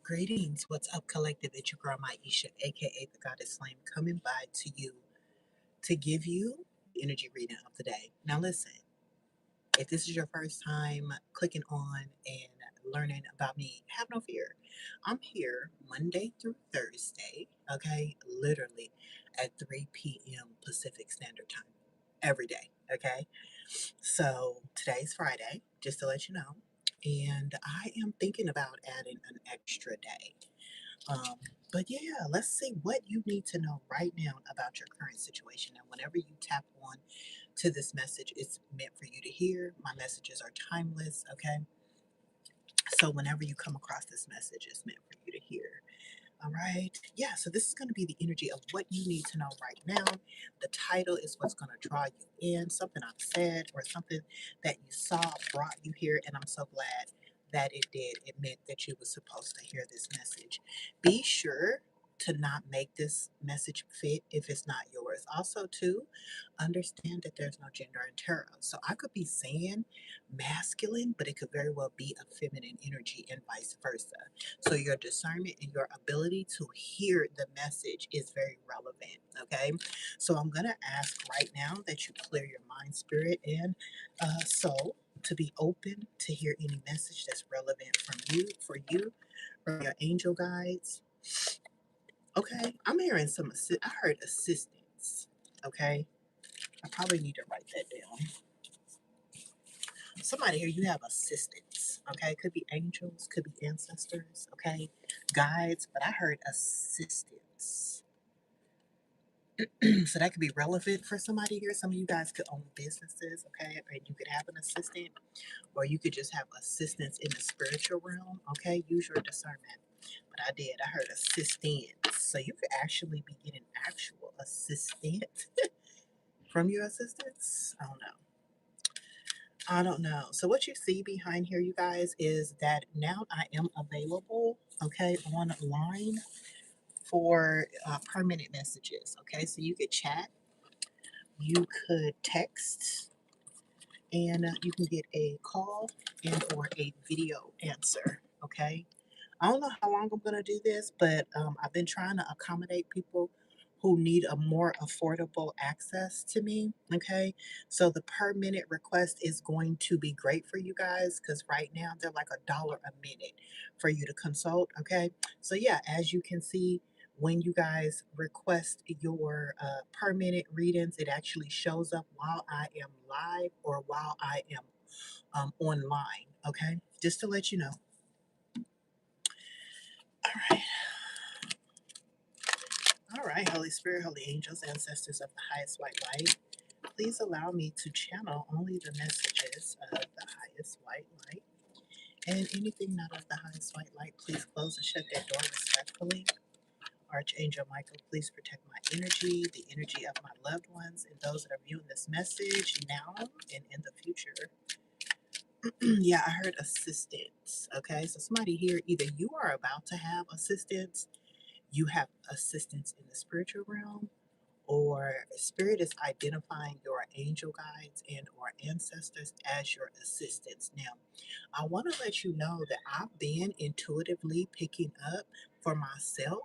Greetings. What's up, collective? It's your girl, Maisha, aka the Goddess Flame, coming by to you to give you the energy reading of the day. Now, listen, if this is your first time clicking on and learning about me, have no fear. I'm here Monday through Thursday, okay, literally at 3 p.m. Pacific Standard Time every day, okay? So today's Friday, just to let you know, and I am thinking about adding an extra day. Um, but yeah, let's see what you need to know right now about your current situation. And whenever you tap on to this message, it's meant for you to hear. My messages are timeless, okay? So whenever you come across this message, it's meant for you to hear. All right. Yeah, so this is going to be the energy of what you need to know right now. The title is what's going to draw you in. Something I've said or something that you saw brought you here. And I'm so glad that it did. It meant that you were supposed to hear this message. Be sure to not make this message fit if it's not yours. Also, too, understand that there's no gender in tarot. So I could be saying masculine, but it could very well be a feminine energy and vice versa. So your discernment and your ability to hear the message is very relevant. Okay. So I'm going to ask right now that you clear your mind, spirit, and soul to be open to hear any message that's relevant for you, from your angel guides. Okay. I'm hearing I heard assistance. Okay. I probably need to write that down. Somebody here, you have assistants, okay? Could be angels, could be ancestors, okay? Guides, but I heard assistants. So that could be relevant for somebody here. Some of you guys could own businesses, okay? And you could have an assistant, or you could just have assistants in the spiritual realm, okay? Use your discernment. But I did, I heard assistants. So you could actually be getting actual assistant from your assistants. I don't know. So what you see behind here, you guys, is that now I am available, okay, online for permanent messages. Okay, so you could chat, you could text, and you can get a call and or a video answer. Okay, I don't know how long I'm gonna do this, but I've been trying to accommodate people who need a more affordable access to me. Okay, so the per minute request is going to be great for you guys because right now they're like $1 a minute for you to consult. Okay, so yeah, as you can see, when you guys request your per minute readings, it actually shows up while I am live or while I am online. Okay, just to let you know. All right. All right, Holy Spirit, Holy Angels, ancestors of the highest white light, please allow me to channel only the messages of the highest white light. And anything not of the highest white light, please close and shut that door respectfully. Archangel Michael, please protect my energy, the energy of my loved ones, and those that are viewing this message now and in the future. Yeah, I heard assistance. Okay, so somebody here, either you are about to have assistance, you have assistance in the spiritual realm, or spirit is identifying your angel guides and or ancestors as your assistants. Now, I want to let you know that I've been intuitively picking up for myself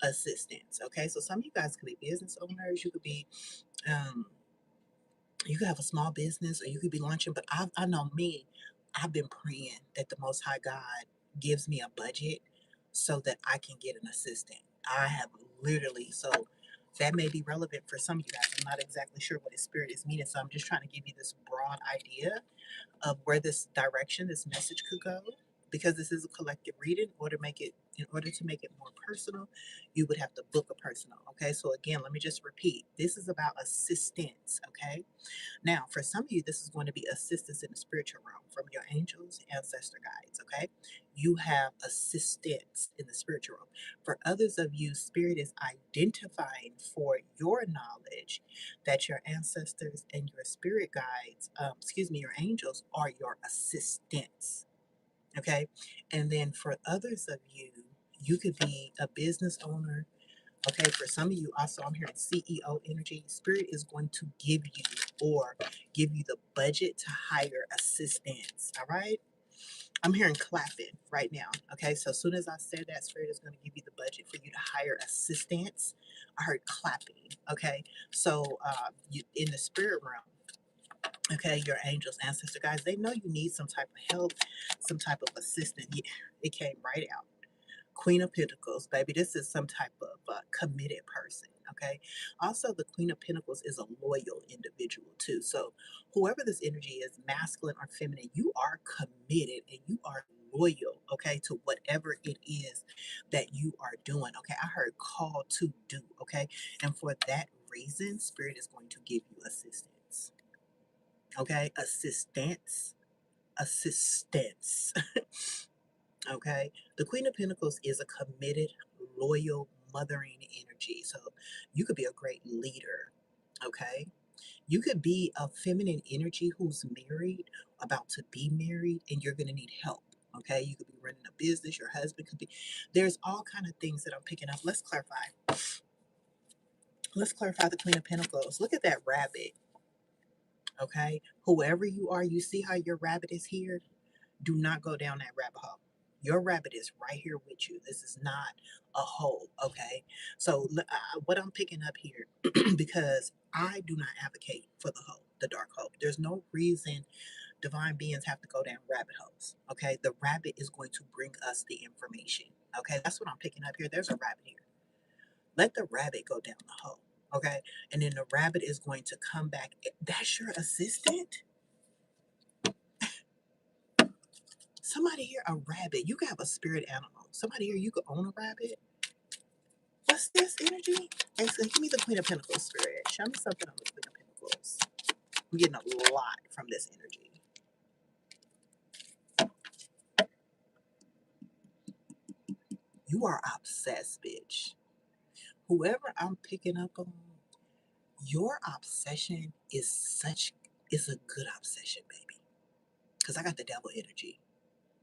assistance. Okay, so some of you guys could be business owners, um, you could have a small business, or you could be launching. But I know me, I've been praying that the Most High God gives me a budget so that I can get an assistant. I have literally, so that may be relevant for some of you guys. I'm not exactly sure what His Spirit is meaning, so I'm just trying to give you this broad idea of where this direction, this message could go. Because this is a collective reading, in order to make it more personal, you would have to book a personal. Okay, so again, let me just repeat. This is about assistance. Okay, now, for some of you, this is going to be assistance in the spiritual realm from your angels, ancestor guides, okay? You have assistance in the spiritual realm. For others of you, spirit is identifying for your knowledge that your ancestors and your spirit guides, your angels are your assistants, okay? And then for others of you, you could be a business owner. Okay, for some of you, also, I'm hearing CEO energy. Spirit is going to give you the budget to hire assistants. All right. I'm hearing clapping right now. Okay, so as soon as I said that, Spirit is going to give you the budget for you to hire assistants. I heard clapping. Okay, so in the spirit realm, okay, your angels, ancestor guys, they know you need some type of help, some type of assistance. Yeah, it came right out. Queen of Pentacles, baby, this is some type of committed person, okay? Also, the Queen of Pentacles is a loyal individual, too. So, whoever this energy is, masculine or feminine, you are committed and you are loyal, okay, to whatever it is that you are doing, okay? I heard call to do, okay? And for that reason, Spirit is going to give you assistance, okay? Assistance. Okay. The Queen of Pentacles is a committed, loyal, mothering energy. So you could be a great leader. Okay. You could be a feminine energy who's married, about to be married, and you're going to need help. Okay. You could be running a business. Your husband could be. There's all kind of things that I'm picking up. Let's clarify. Let's clarify the Queen of Pentacles. Look at that rabbit. Okay. Whoever you are, you see how your rabbit is here? Do not go down that rabbit hole. Your rabbit is right here with you. This is not a hole, okay? So, what I'm picking up here, because I do not advocate for the hole, the dark hole. There's no reason divine beings have to go down rabbit holes, okay? The rabbit is going to bring us the information, okay? That's what I'm picking up here. There's a rabbit here. Let the rabbit go down the hole, okay? And then the rabbit is going to come back. That's your assistant? Somebody here, a rabbit. You could have a spirit animal. Somebody here, you could own a rabbit. What's this energy? And so give me the Queen of Pentacles, Spirit. Show me something on the Queen of Pentacles. I'm getting a lot from this energy. You are obsessed, bitch. Whoever I'm picking up on, your obsession is a good obsession, baby. Because I got the devil energy.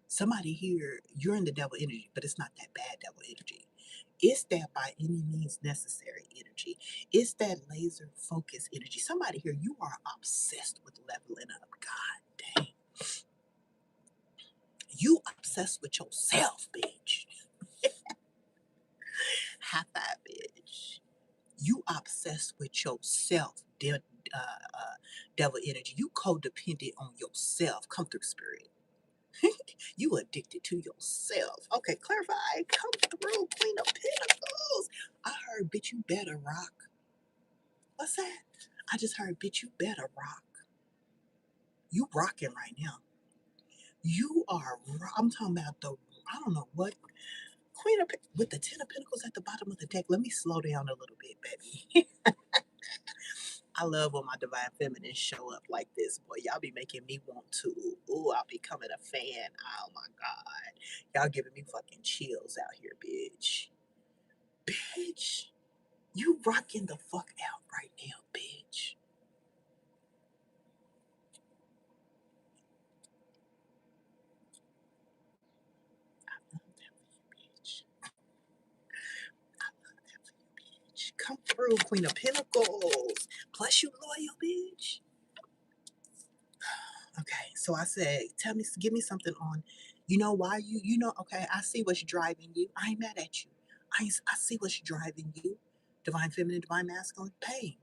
Somebody here, you're in the devil energy, but it's not that bad devil energy. It's that by any means necessary energy. It's that laser focus energy. Somebody here, you are obsessed with leveling up. God dang. You obsessed with yourself, bitch. High five, bitch. You obsessed with yourself, devil energy. You codependent on yourself. Come through, Spirit. You addicted to yourself. Okay, clarify. Come through, Queen of Pentacles. I heard, bitch, you better rock. What's that? I just heard, bitch, you better rock. You rocking right now. You are, I'm talking about I don't know what, Queen of, with the Ten of Pentacles at the bottom of the deck. Let me slow down a little bit, baby. I love when my divine feminines show up like this, boy. Y'all be making me want to. Ooh, I'll be becoming a fan. Oh my God. Y'all giving me fucking chills out here, bitch. Bitch. You rocking the fuck out right now, bitch. I love that for you, bitch. I love that for you, bitch. Come through, Queen of Pentacles. Plus you loyal, bitch. Okay, so I said, give me something on, you know why okay, I see what's driving you. I ain't mad at you. I see what's driving you. Divine feminine, divine masculine, pain.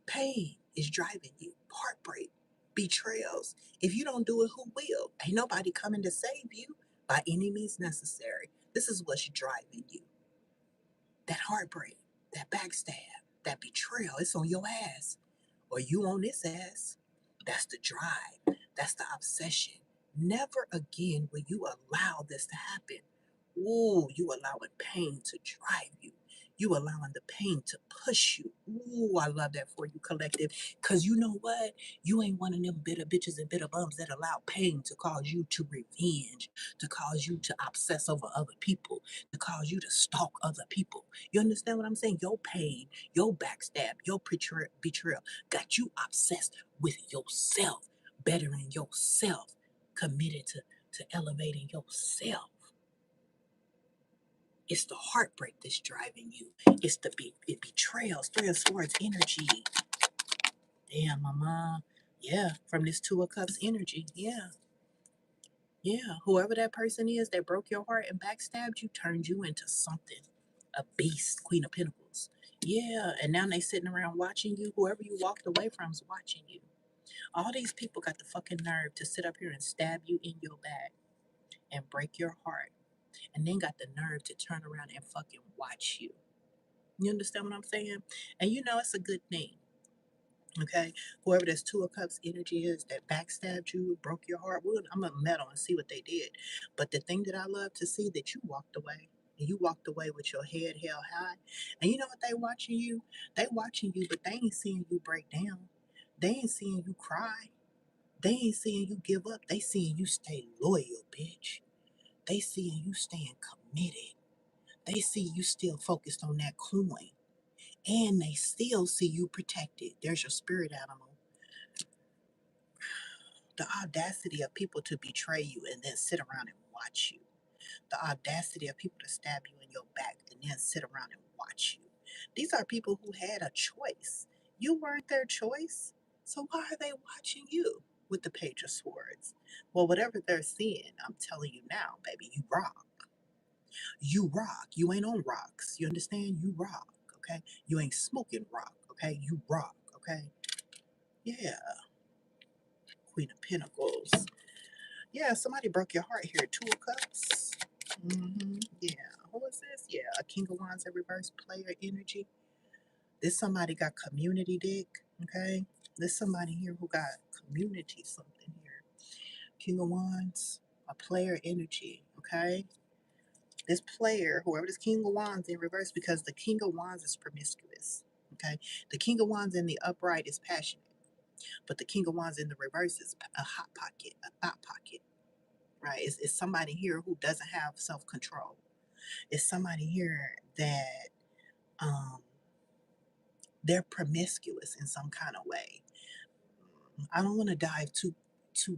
Pain is driving you. Heartbreak, betrayals. If you don't do it, who will? Ain't nobody coming to save you by any means necessary. This is what's driving you. That heartbreak, that backstab, that betrayal, it's on your ass. Or you on this ass. That's the drive. That's the obsession. Never again will you allow this to happen. Ooh, you allowing pain to drive you. You allowing the pain to push you. Ooh, I love that for you, collective. Because you know what? You ain't one of them bitter bitches and bitter bums that allow pain to cause you to revenge, to cause you to obsess over other people, to cause you to stalk other people. You understand what I'm saying? Your pain, your backstab, your betrayal got you obsessed with yourself, bettering yourself, committed to elevating yourself. It's the heartbreak that's driving you. It's the betrayals, Three of Swords energy. Damn, mama. Yeah, from this Two of Cups energy. Yeah. Yeah, whoever that person is that broke your heart and backstabbed you turned you into something. A beast, Queen of Pentacles. Yeah, and now they sitting around watching you. Whoever you walked away from is watching you. All these people got the fucking nerve to sit up here and stab you in your back and break your heart, and then got the nerve to turn around and fucking watch you. You understand what I'm saying? And you know it's a good thing. Okay, whoever this Two of Cups energy is that backstabbed you, broke your heart, I'm gonna meddle and see what they did. But the thing that I love to see that you walked away. And you walked away with your head held high. And you know what they watching you? They watching you, but they ain't seeing you break down. They ain't seeing you cry. They ain't seeing you give up. They seeing you stay loyal, bitch. They seeing you staying committed. They see you still focused on that coin. And they still see you protected. There's your spirit animal. The audacity of people to betray you and then sit around and watch you. The audacity of people to stab you in your back and then sit around and watch you. These are people who had a choice. You weren't their choice. So why are they watching you with the Page of Swords? Well, whatever they're seeing, I'm telling you now, baby, you rock. You rock. You ain't on rocks. You understand? You rock. Okay? You ain't smoking rock. Okay? You rock. Okay? Yeah. Queen of Pentacles. Yeah, somebody broke your heart here. Two of Cups. Yeah. Who is this? Yeah, a King of Wands in reverse, player energy. This somebody got community dick. Okay. There's somebody here who got community something here. King of Wands, a player energy. Okay. This player, whoever this King of Wands in reverse, because the King of Wands is promiscuous. Okay. The King of Wands in the upright is passionate, but the King of Wands in the reverse is a hot pocket, a thought pocket. Right? It's somebody here who doesn't have self control. It's somebody here that um, they're promiscuous in some kind of way. I don't want to dive too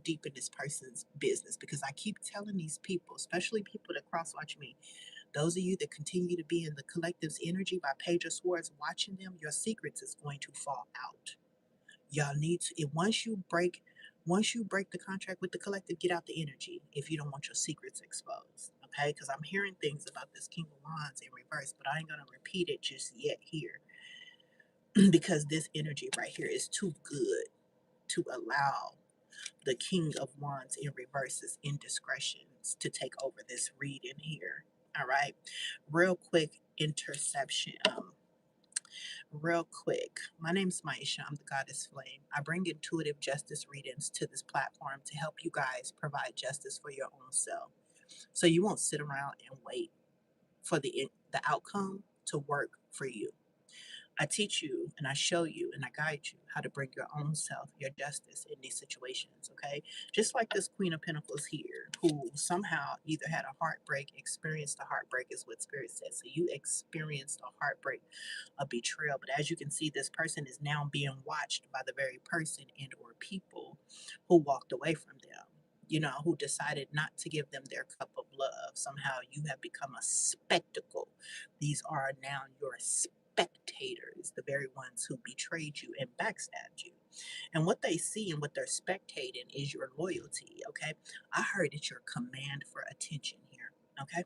deep in this person's business because I keep telling these people, especially people that cross watch me, those of you that continue to be in the collective's energy by Page of Swords, watching them, your secrets is going to fall out. Y'all need to once you break the contract with the collective, get out the energy if you don't want your secrets exposed. Okay, because I'm hearing things about this King of Wands in reverse, but I ain't gonna repeat it just yet here because this energy right here is too good to allow the King of Wands in reverse's indiscretions to take over this reading here. All right, real quick interception. Real quick, my name is Maisha. I'm the Goddess Flame. I bring intuitive justice readings to this platform to help you guys provide justice for your own self. So you won't sit around and wait for the outcome to work for you. I teach you and I show you and I guide you how to bring your own self, your justice in these situations, okay? Just like this Queen of Pentacles here, who somehow either had a heartbreak, experienced a heartbreak, is what Spirit says. So you experienced a heartbreak, a betrayal. But as you can see, this person is now being watched by the very person and or people who walked away from them, you know, who decided not to give them their cup of love. Somehow you have become a spectacle. These are now your spectators, the very ones who betrayed you and backstabbed you. And what they see and what they're spectating is your loyalty, okay? I heard it's your command for attention here, okay?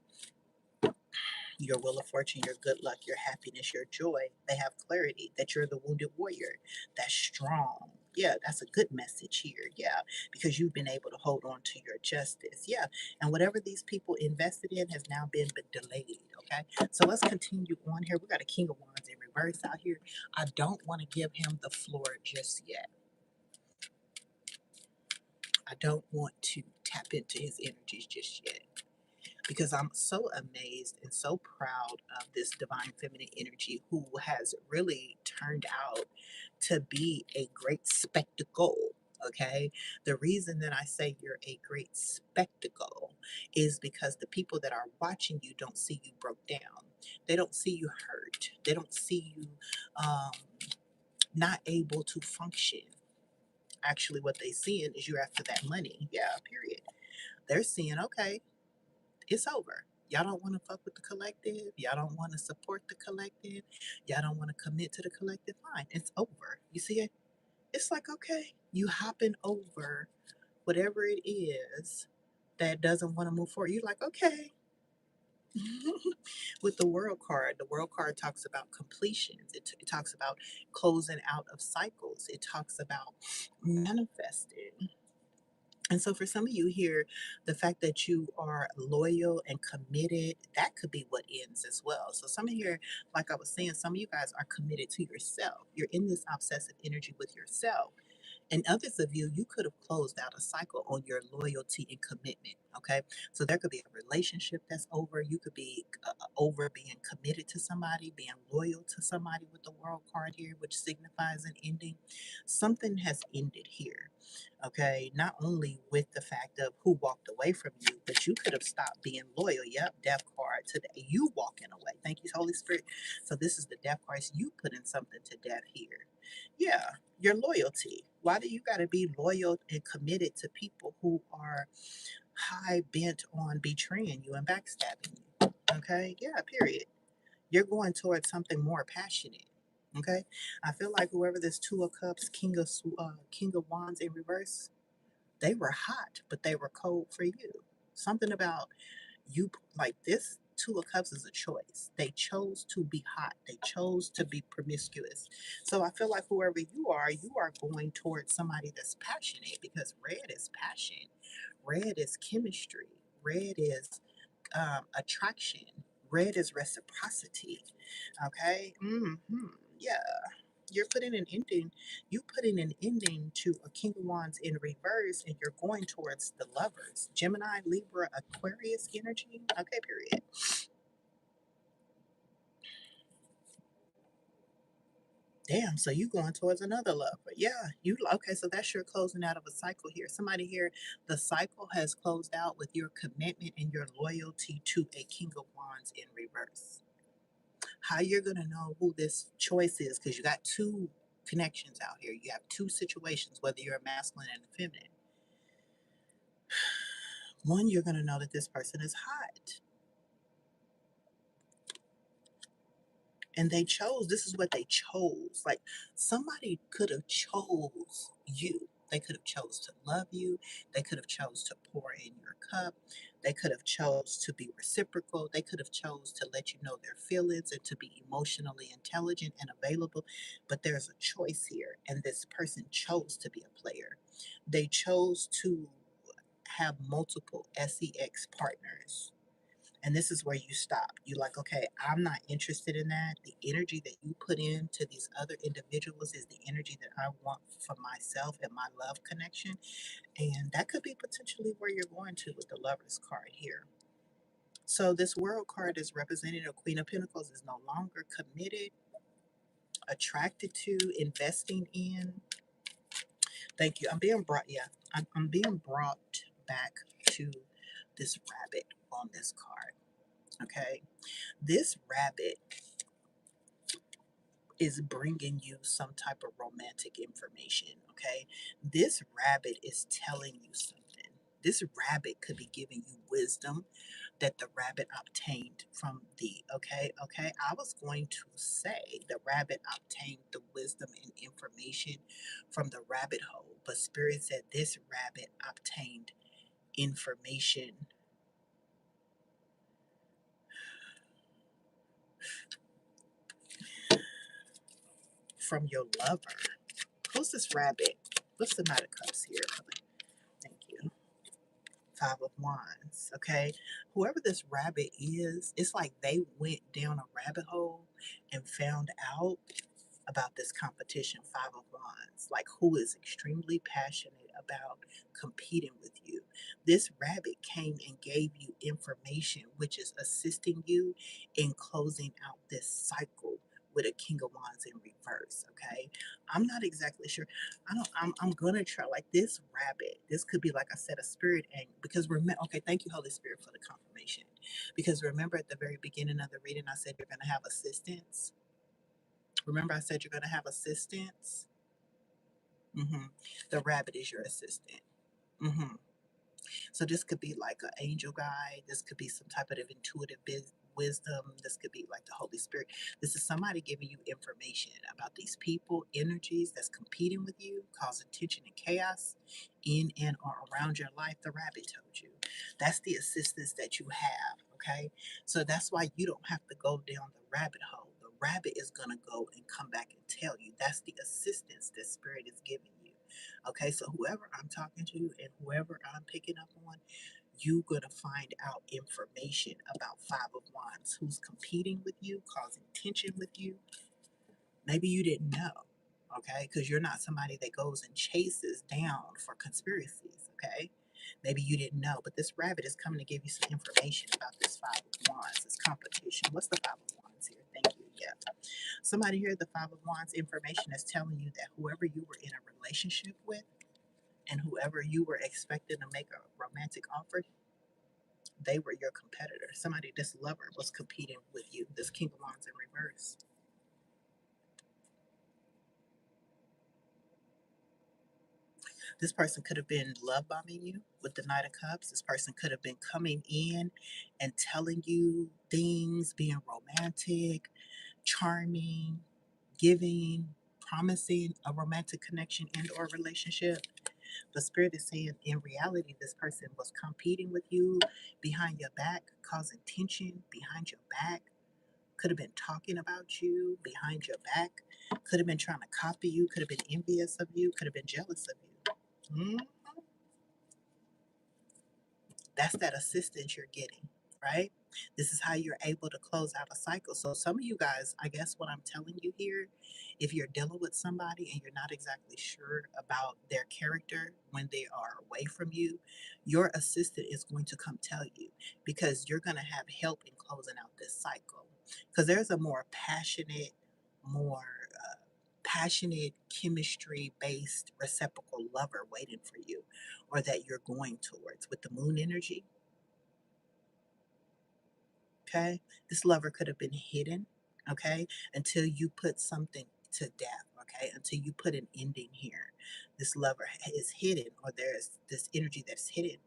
Your will of fortune, your good luck, your happiness, your joy. They have clarity that you're the wounded warrior that's strong. Yeah, that's a good message here. Yeah, because you've been able to hold on to your justice. Yeah, and whatever these people invested in has now been delayed. Okay, so let's continue on here. We got a King of Wands in reverse out here. I don't want to give him the floor just yet. I don't want to tap into his energies just yet, because I'm so amazed and so proud of this divine feminine energy who has really turned out to be a great spectacle. Okay, the reason that I say you're a great spectacle is because the people that are watching you don't see you broke down, they don't see you hurt, they don't see you um, not able to function. Actually, what they seeing is you're after that money. Yeah, period. They're seeing, okay, it's over. Y'all don't want to fuck with the collective. Y'all don't want to support the collective. Y'all don't want to commit to the collective. Fine, it's over. You see it? It's like, okay, you hopping over whatever it is that doesn't want to move forward. You're like, okay. With the world card talks about completions. It talks about closing out of cycles. It talks about manifesting. And so for some of you here, the fact that you are loyal and committed, that could be what ends as well. So some of you, like I was saying, some of you guys are committed to yourself. You're in this obsessive energy with yourself. And others of you, you could have closed out a cycle on your loyalty and commitment. Okay. So there could be a relationship that's over. You could be over being committed to somebody, being loyal to somebody with the world card here, which signifies an ending. Something has ended here. Okay. Not only with the fact of who walked away from you, but you could have stopped being loyal. Yep. Death card today. You walking away. Thank you, Holy Spirit. So this is the death cards. You put in something to death here. Yeah, your loyalty. Why do you got to be loyal and committed to people who are high bent on betraying you and backstabbing you? Okay, yeah, period. You're going towards something more passionate. Okay, I feel like whoever this Two of Cups, King of Wands in reverse, they were hot, but they were cold for you. Something about you, like this Two of Cups is a choice. They chose to be hot. They chose to be promiscuous. So I feel like whoever you are going towards somebody that's passionate because red is passion, red is chemistry, red is attraction, red is reciprocity. Okay. Yeah, you're putting an ending, you putting an ending to a King of Wands in reverse, and you're going towards the lovers. Gemini, Libra, Aquarius energy. Okay, period. Damn, so you going towards another lover. Yeah, you okay, so that's your closing out of a cycle here. Somebody here, the cycle has closed out with your commitment and your loyalty to a King of Wands in reverse. How you're gonna know who this choice is, because you got two connections out here. You have two situations, whether you're a masculine and a feminine. One, you're going to know that this person is hot. And they chose, this is what they chose. Like somebody could have chose you. They could have chose to love you. They could have chose to pour in your cup. They could have chose to be reciprocal. They could have chose to let you know their feelings and to be emotionally intelligent and available. But there's a choice here. And this person chose to be a player. They chose to have multiple sex partners. And this is where you stop. You like, okay, I'm not interested in that. The energy that you put into these other individuals is the energy that I want for myself and my love connection. And that could be potentially where you're going to with the Lovers card here. So this World card is representing a Queen of Pentacles is no longer committed, attracted to, investing in. Thank you. I'm being brought, yeah, I'm being brought back to this rabbit on this card. Okay. This rabbit is bringing you some type of romantic information, okay? This rabbit is telling you something. This rabbit could be giving you wisdom that the rabbit obtained from the, okay? I was going to say the rabbit obtained the wisdom and information from the rabbit hole, but Spirit said this rabbit obtained information from your lover. Who's this rabbit? What's the Knight of Cups here? Thank you. Five of Wands, okay? Whoever this rabbit is, it's like they went down a rabbit hole and found out about this competition, Five of Wands, like who is extremely passionate about competing with you. This rabbit came and gave you information which is assisting you in closing out this cycle with a King of Wands in reverse, okay? I'm not exactly sure. I'm gonna try like this rabbit. This could be like I said, a spirit angle. Because remember, okay, thank you, Holy Spirit, for the confirmation. Because remember at the very beginning of the reading, I said you're gonna have assistance. Remember, I said you're going to have assistants? The rabbit is your assistant. hmm So this could be like an angel guide. This could be some type of intuitive wisdom. This could be like the Holy Spirit. This is somebody giving you information about these people, energies that's competing with you, causing tension and chaos in and or around your life. The rabbit told you. That's the assistance that you have, okay? So that's why you don't have to go down the rabbit hole. The rabbit is going to go and come back and tell you. That's the assistance that Spirit is giving you. Okay, so whoever I'm talking to and whoever I'm picking up on, you're going to find out information about Five of Wands, who's competing with you, causing tension with you. Maybe you didn't know, okay? Because you're not somebody that goes and chases down for conspiracies, okay? Maybe you didn't know, but this rabbit is coming to give you some information about this Five of Wands, this competition. What's the Five of Wands here? Thank you. Yeah. Somebody here, the Five of Wands information is telling you that whoever you were in a relationship with and whoever you were expecting to make a romantic offer, they were your competitor. Somebody, this lover was competing with you. This King of Wands in reverse. This person could have been love bombing you with the Knight of Cups. This person could have been coming in and telling you things, being romantic, charming, giving, promising a romantic connection and or relationship. The Spirit is saying in reality, this person was competing with you behind your back, causing tension behind your back, could have been talking about you behind your back, could have been trying to copy you, could have been envious of you, could have been jealous of you. That's that assistance you're getting, right? This is how you're able to close out a cycle. So, some of you guys, I guess what I'm telling you here, if you're dealing with somebody and you're not exactly sure about their character when they are away from you, your assistant is going to come tell you because you're going to have help in closing out this cycle. Because there's a more more passionate, chemistry based reciprocal lover waiting for you or that you're going towards with the moon energy. Okay. This lover could have been hidden. Okay. Until you put something to death. Okay. Until you put an ending here. This lover is hidden or there's this energy that's hidden.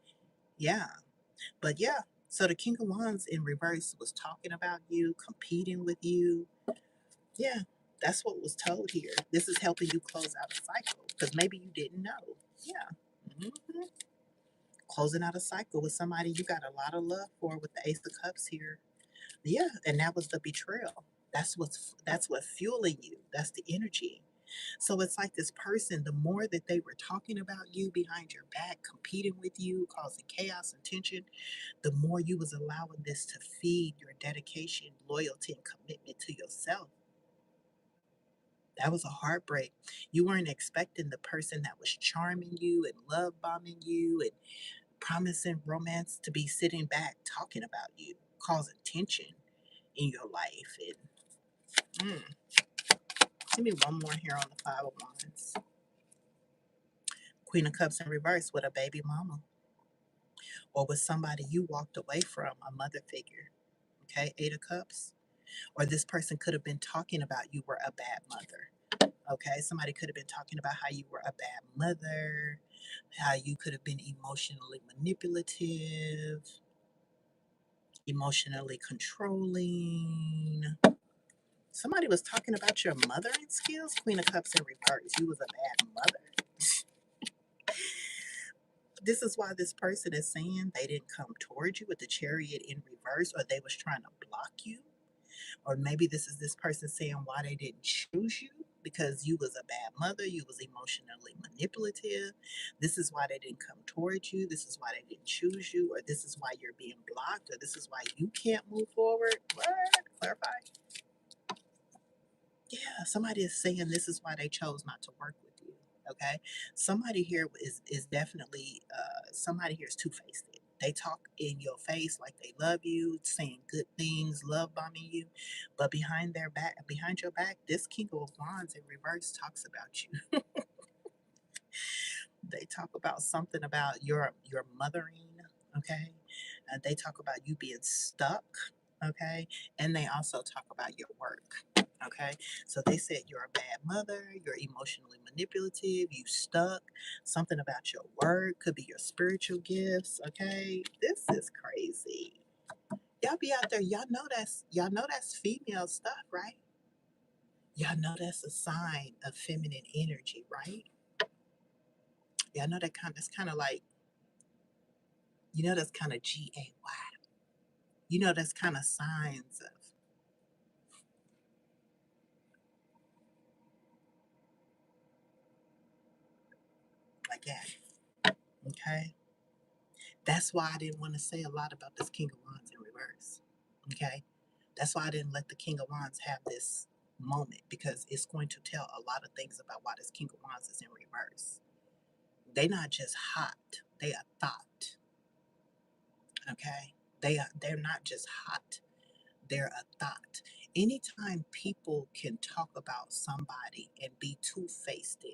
Yeah. But yeah. So the King of Wands in reverse was talking about you, competing with you. Yeah. That's what was told here. This is helping you close out a cycle because maybe you didn't know. Yeah. Mhm. Closing out a cycle with somebody you got a lot of love for with the Ace of Cups here. Yeah, and that was the betrayal. That's what fueling you. That's the energy. So it's like this person, the more that they were talking about you behind your back, competing with you, causing chaos and tension, the more you was allowing this to feed your dedication, loyalty, and commitment to yourself. That was a heartbreak. You weren't expecting the person that was charming you and love bombing you and promising romance to be sitting back talking about you, causing tension in your life. And give me one more here on the Five of Wands. Queen of Cups in reverse with a baby mama or with somebody you walked away from, a mother figure. Okay, Eight of Cups. Or this person could have been talking about you were a bad mother. Okay, somebody could have been talking about how you were a bad mother, how you could have been emotionally manipulative, emotionally controlling. Somebody was talking about your mothering skills. Queen of Cups in reverse. You was a bad mother. This is why this person is saying they didn't come towards you with the Chariot in reverse, or they was trying to block you. Or maybe this is this person saying why they didn't choose you because you was a bad mother, you was emotionally manipulative. This is why they didn't come towards you. This is why they didn't choose you, or this is why you're being blocked, or this is why you can't move forward. What? Clarify. Yeah, somebody is saying this is why they chose not to work with you. Okay, somebody here is definitely somebody here is two faced. They talk in your face like they love you, saying good things, love bombing you, but behind your back, this King of Wands in reverse talks about you. They talk about something about your mothering. Okay, they talk about you being stuck. Okay, and they also talk about your work. Okay, so they said you're a bad mother, you're emotionally manipulative, you stuck, something about your work, could be your spiritual gifts. Okay, this is crazy. Y'all be out there, y'all know that's female stuff, right? Y'all know that's a sign of feminine energy, right? Y'all know that's kind of like You know that's kind of GAY. You know that's kind of signs of like that. Okay. That's why I didn't want to say a lot about this King of Wands in reverse. Okay. That's why I didn't let the King of Wands have this moment because it's going to tell a lot of things about why this King of Wands is in reverse. They're not just hot, they are thought. Okay. They're not just hot, they're a thought. Anytime people can talk about somebody and be two-faced,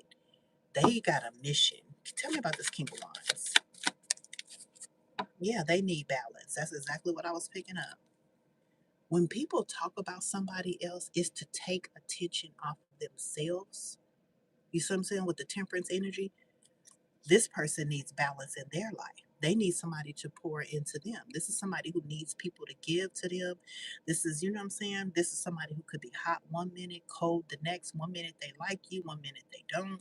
they got a mission. Tell me about this King of Wands. Yeah, they need balance. That's exactly what I was picking up. When people talk about somebody else, it's to take attention off of themselves. You see what I'm saying? With the temperance energy, this person needs balance in their life. They need somebody to pour into them. This is somebody who needs people to give to them. This is, you know what I'm saying? This is somebody who could be hot one minute, cold the next. One minute they like you, one minute they don't.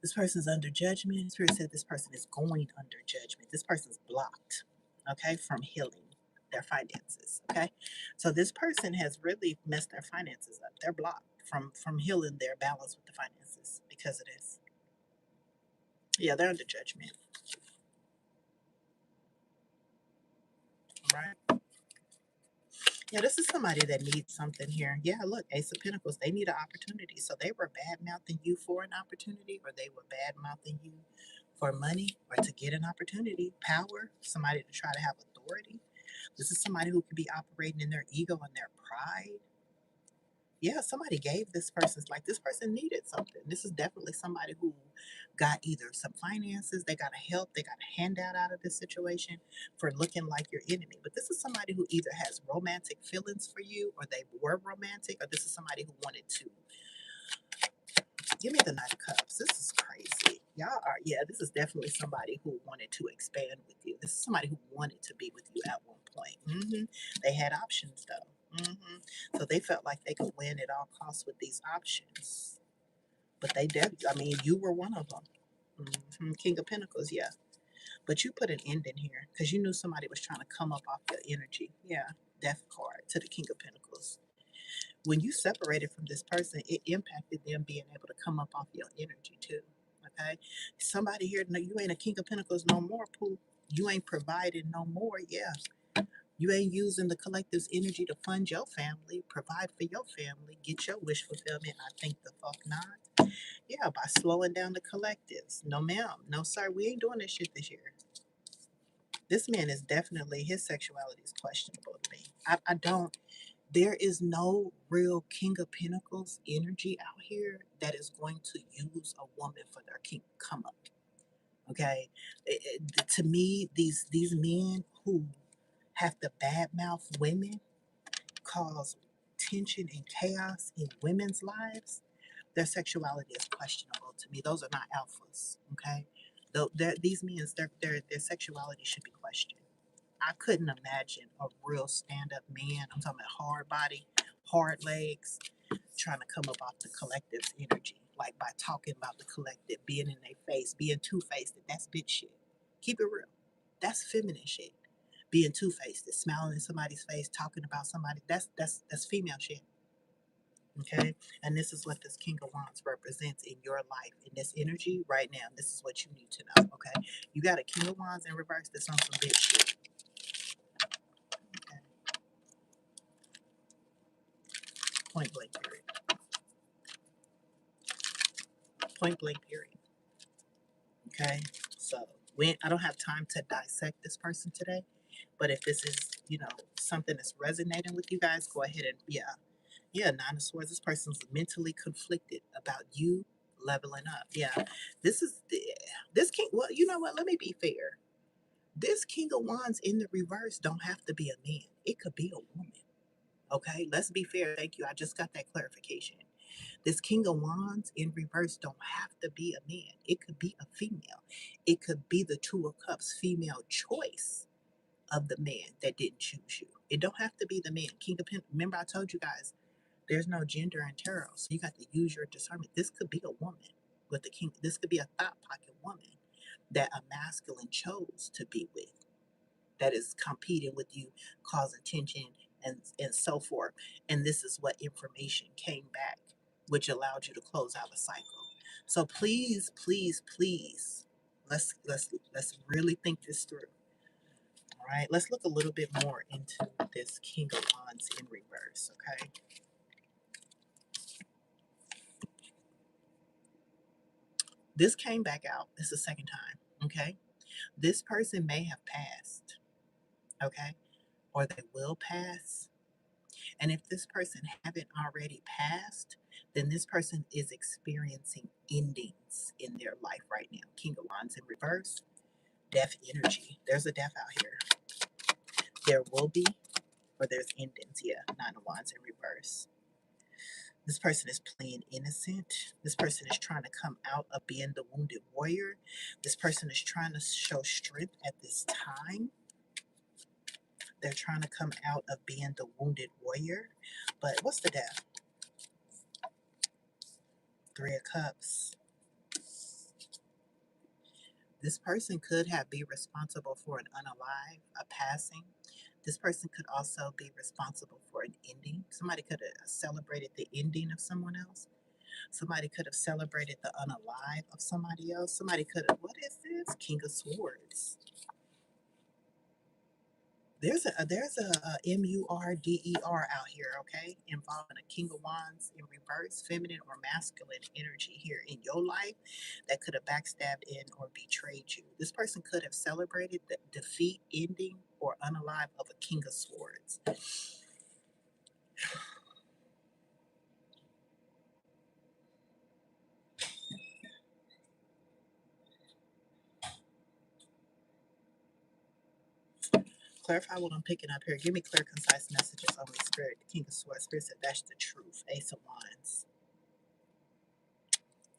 This person's under judgment. Spirit said this person is going under judgment. This person's blocked, okay, from healing their finances. Okay. So this person has really messed their finances up. They're blocked from healing their balance with the finances because of this. Yeah, they're under judgment. Right. Yeah, this is somebody that needs something here. Yeah, look, Ace of Pentacles, they need an opportunity. So they were bad mouthing you for an opportunity, or they were bad mouthing you for money or to get an opportunity, power, somebody to try to have authority. This is somebody who could be operating in their ego and their pride. Yeah, somebody gave this person's like this person needed something. This is definitely somebody who got either some finances, they got a help, they got a handout out of this situation for looking like your enemy. But this is somebody who either has romantic feelings for you, or they were romantic, or this is somebody who wanted to. Give me the Knight of Cups. This is crazy. Y'all are, yeah, this is definitely somebody who wanted to expand with you. This is somebody who wanted to be with you at one point. They had options though. So they felt like they could win at all costs with these options. But they did. I mean, you were one of them. King of Pentacles, yeah. But you put an end in here because you knew somebody was trying to come up off your energy. Yeah, Death card to the King of Pentacles. When you separated from this person, it impacted them being able to come up off your energy too. Okay, somebody here, no, you ain't a King of Pentacles no more, Pooh. You ain't providing no more. Yeah, you ain't using the collective's energy to fund your family, provide for your family, get your wish fulfillment. I think the fuck not. Yeah, by slowing down the collectives. No, ma'am. No, sir. We ain't doing this shit this year. This man is definitely, his sexuality is questionable to me. I don't, there is no real King of Pentacles energy out here that is going to use a woman for their king come up. Okay, to me, these men who have to badmouth women cause tension and chaos in women's lives. Their sexuality is questionable to me. Those are not alphas. Okay, though these men, their sexuality should be questioned. I couldn't imagine a real stand-up man. I'm talking about hard body, hard legs, trying to come up off the collective's energy, like by talking about the collective, being in their face, being two-faced. That's bitch shit. Keep it real. That's feminine shit. Being two-faced, smiling in somebody's face, talking about somebody. That's female shit. Okay, and this is what this King of Wands represents in your life in this energy right now. This is what you need to know. Okay, you got a King of Wands in reverse. That's on some bitch shit. Okay, point blank period. Point blank period. Okay, so I don't have time to dissect this person today, but if this is something that's resonating with you guys, go ahead and yeah, Nine of Swords. This person's mentally conflicted about you leveling up. Yeah, this king. Well, you know what? Let me be fair. This King of Wands in the reverse don't have to be a man. It could be a woman. Okay, let's be fair. Thank you. I just got that clarification. This King of Wands in reverse don't have to be a man. It could be a female. It could be the Two of Cups female choice of the man that didn't choose you. It don't have to be the man. King of Pentacles. Remember, I told you guys there's no gender in tarot, so you got to use your discernment. This could be a woman with the king. This could be a thought pocket woman that a masculine chose to be with, that is competing with you, causing tension and so forth. And this is what information came back, which allowed you to close out a cycle. So please, please, please, let's really think this through. All right, let's look a little bit more into this King of Wands in reverse. Okay, this came back out. It's the second time. Okay, this person may have passed. Okay, or they will pass. And if this person haven't already passed, then this person is experiencing endings in their life right now. King of Wands in reverse, death energy. There's a death out here. There will be, or there's endings. Yeah, Nine of Wands in reverse. This person is playing innocent. This person is trying to come out of being the wounded warrior. This person is trying to show strength at this time. They're trying to come out of being the wounded warrior. But what's the death? Three of Cups. This person could have be responsible for an unalive, a passing. This person could also be responsible for an ending. Somebody could have celebrated the ending of someone else. Somebody could have celebrated the unalive of somebody else. Somebody could have, what is this? King of Swords. There's a MURDER out here, okay, involving a King of Wands in reverse, feminine or masculine energy here in your life that could have backstabbed in or betrayed you. This person could have celebrated the defeat, ending, or unalive of a King of Swords. Clarify what I'm picking up here. Give me clear, concise messages on the Spirit. The King of Swords. Spirit said that's the truth. Ace of Wands.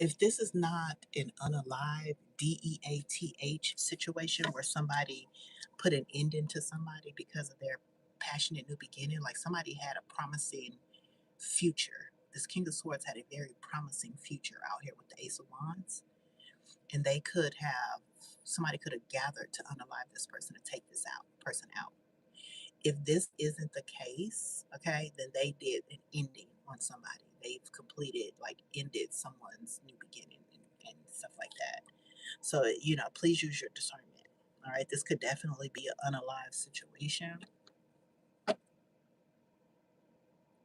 If this is not an unalive DEATH situation where somebody put an ending to somebody because of their passionate new beginning, like somebody had a promising future. This King of Swords had a very promising future out here with the Ace of Wands, and they could have somebody could have gathered to unalive this person and take this person out. If this isn't the case, okay, then they did an ending on somebody. They've completed, like, ended someone's new beginning and stuff like that. So, please use your discernment. All right, this could definitely be an unalive situation.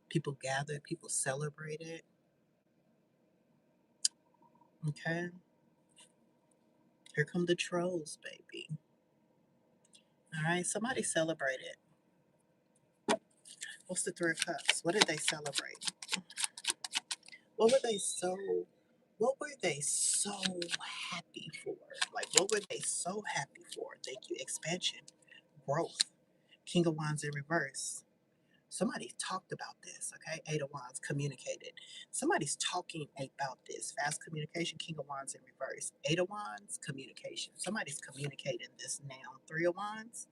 People gathered, people celebrated. Okay, here come the trolls, baby. All right, somebody celebrated. What's the Three of Cups? What did they celebrate? What were they so happy for? Like, what were they so happy for? Thank you. Expansion, growth. King of Wands in reverse. Somebody talked about this, okay? Eight of Wands, communicated. Somebody's talking about this. Fast communication, King of Wands in reverse. Eight of Wands, communication. Somebody's communicating this now. Three of Wands.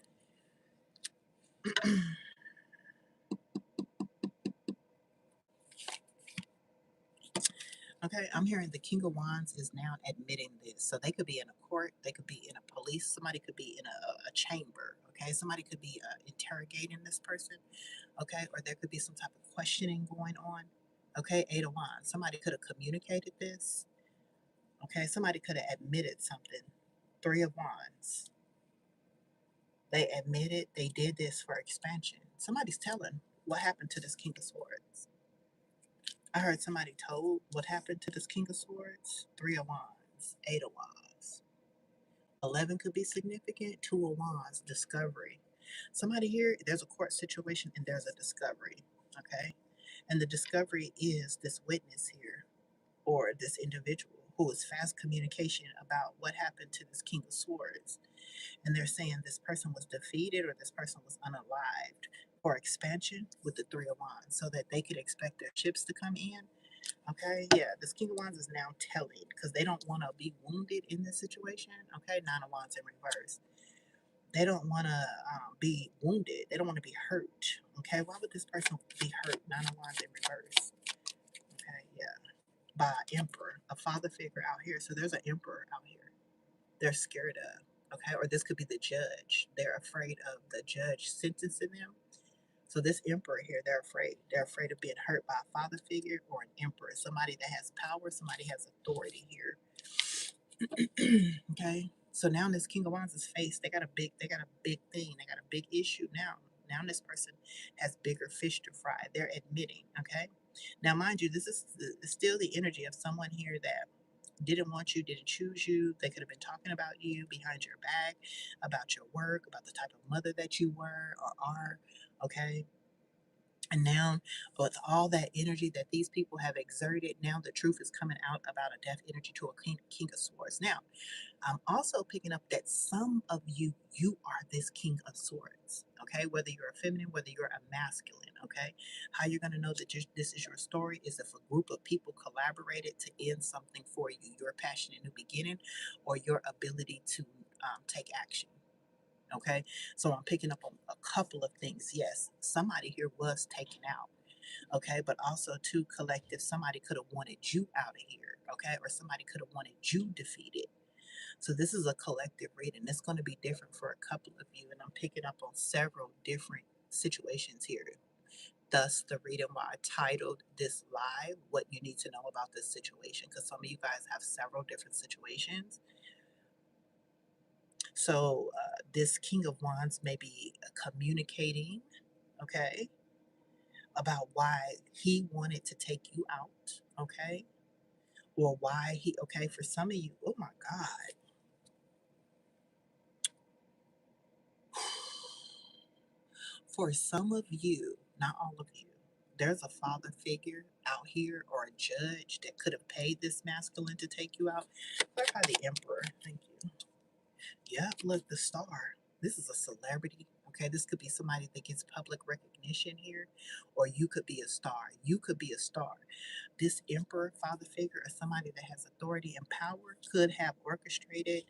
Okay, I'm hearing the King of Wands is now admitting this. So they could be in a court, they could be in a police, somebody could be in a chamber, okay? Somebody could be interrogating this person, okay? Or there could be some type of questioning going on, okay? Eight of Wands, somebody could have communicated this, okay? Somebody could have admitted something. Three of Wands, they admitted they did this for expansion. Somebody's telling what happened to this King of Swords. I heard somebody told what happened to this King of Swords. Three of Wands, Eight of Wands. 11 could be significant. Two of Wands, discovery. Somebody here, there's a court situation and there's a discovery, okay? And the discovery is this witness here or this individual who is fast communication about what happened to this King of Swords. And they're saying this person was defeated or this person was unalived for expansion with the Three of Wands so that they could expect their ships to come in. Okay, yeah, this King of Wands is now telling because they don't want to be wounded in this situation. Okay, Nine of Wands in reverse. They don't want to be wounded. They don't want to be hurt. Okay, why would this person be hurt? Nine of Wands in reverse. Okay, yeah, by Emperor, a father figure out here. So there's an Emperor out here. they're scared of. Okay, or this could be the judge. They're afraid of the judge sentencing them. So this emperor here, they're afraid. They're afraid of being hurt by a father figure or an emperor, somebody that has power, somebody has authority here. Okay. So now in this King of Wands is faced, they got a big thing, they got a big issue now. Now this person has bigger fish to fry. They're admitting, okay? Now, mind you, this is still the energy of someone here that didn't want you, didn't choose you. They could have been talking about you behind your back, about your work, about the type of mother that you were or are, okay? And now, with all that energy that these people have exerted, now the truth is coming out about a death energy to a king of swords. Now, I'm also picking up that some of you, you are this king of swords. Okay, whether you're a feminine, whether you're a masculine. Okay, how you're going to know that this is your story is if a group of people collaborated to end something for you, your passionate new beginning, or your ability to take action. Okay, so I'm picking up on a couple of things. Yes, somebody here was taken out. Okay, but also to collective, somebody could have wanted you out of here. Okay, or somebody could have wanted you defeated. So this is a collective reading. It's going to be different for a couple of you, and I'm picking up on several different situations here. Thus, the reading why I titled this live, What You Need to Know About This Situation, because some of you guys have several different situations. So, this King of Wands may be communicating, okay, about why he wanted to take you out, okay, or why he, okay, for some of you, oh my God. For some of you, not all of you, there's a father figure out here or a judge that could have paid this masculine to take you out. Clarify the emperor. Thank you. Yeah, look, the star. This is a celebrity. Okay, this could be somebody that gets public recognition here, or you could be a star. You could be a star. This emperor, father figure, or somebody that has authority and power could have orchestrated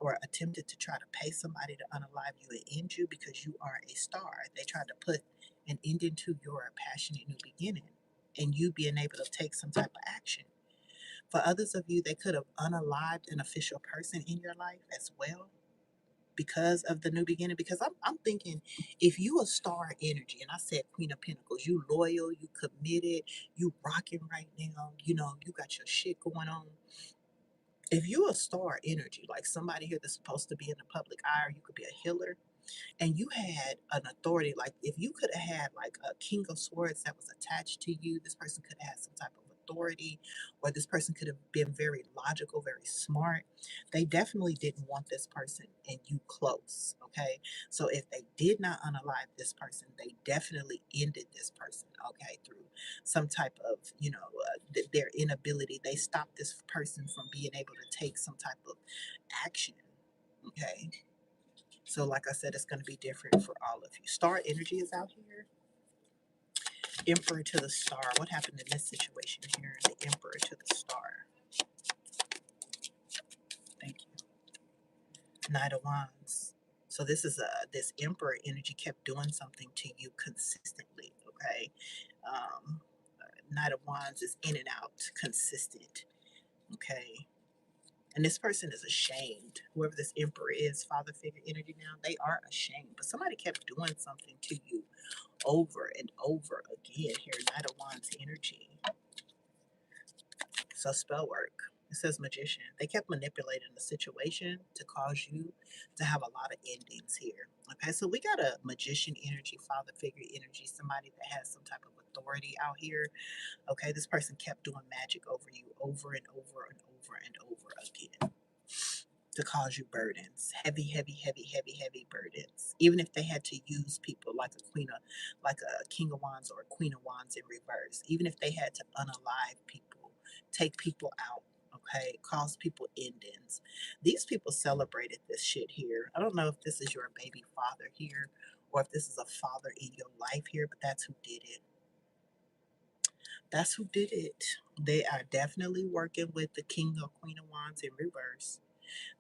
or attempted to try to pay somebody to unalive you and end you because you are a star. They tried to put an ending to your passionate new beginning and you being able to take some type of action. For others of you, they could have unalived an official person in your life as well because of the new beginning. Because I'm thinking if you a star energy, and I said Queen of Pentacles, you loyal, you committed, you rocking right now, you know, you got your shit going on. If you a star energy, like somebody here that's supposed to be in the public eye, or you could be a healer, and you had an authority, like if you could have had like a king of swords that was attached to you, this person could have had some type of authority, or this person could have been very logical, very smart. They definitely didn't want this person and you close. Okay, so if they did not unalive this person, they definitely ended this person, okay, through some type of, you know, their inability. They stopped this person from being able to take some type of action. Okay, so, like I said, it's going to be different for all of you. Star energy is out here. Emperor to the star. What happened in this situation here? The Emperor to the star. Thank you. Knight of Wands. So this Emperor energy kept doing something to you consistently. Okay. Um, Knight of Wands is in and out, consistent. Okay. And this person is ashamed. Whoever this emperor is, father figure energy now, they are ashamed. But somebody kept doing something to you over and over again here. Knight of Wands energy. So spell work. It says magician. They kept manipulating the situation to cause you to have a lot of endings here. Okay, so we got a magician energy, father figure energy, somebody that has some type of authority out here. Okay, this person kept doing magic over you over and over and over and over again to cause you burdens, heavy, heavy, heavy, heavy, heavy burdens. Even if they had to use people like a queen of, like a king of wands or a queen of wands in reverse, even if they had to unalive people, take people out, okay, cause people endings. These people celebrated this shit here. I don't know if this is your baby father here or if this is a father in your life here, but that's who did it. That's who did it. They are definitely working with the king or queen of wands in reverse.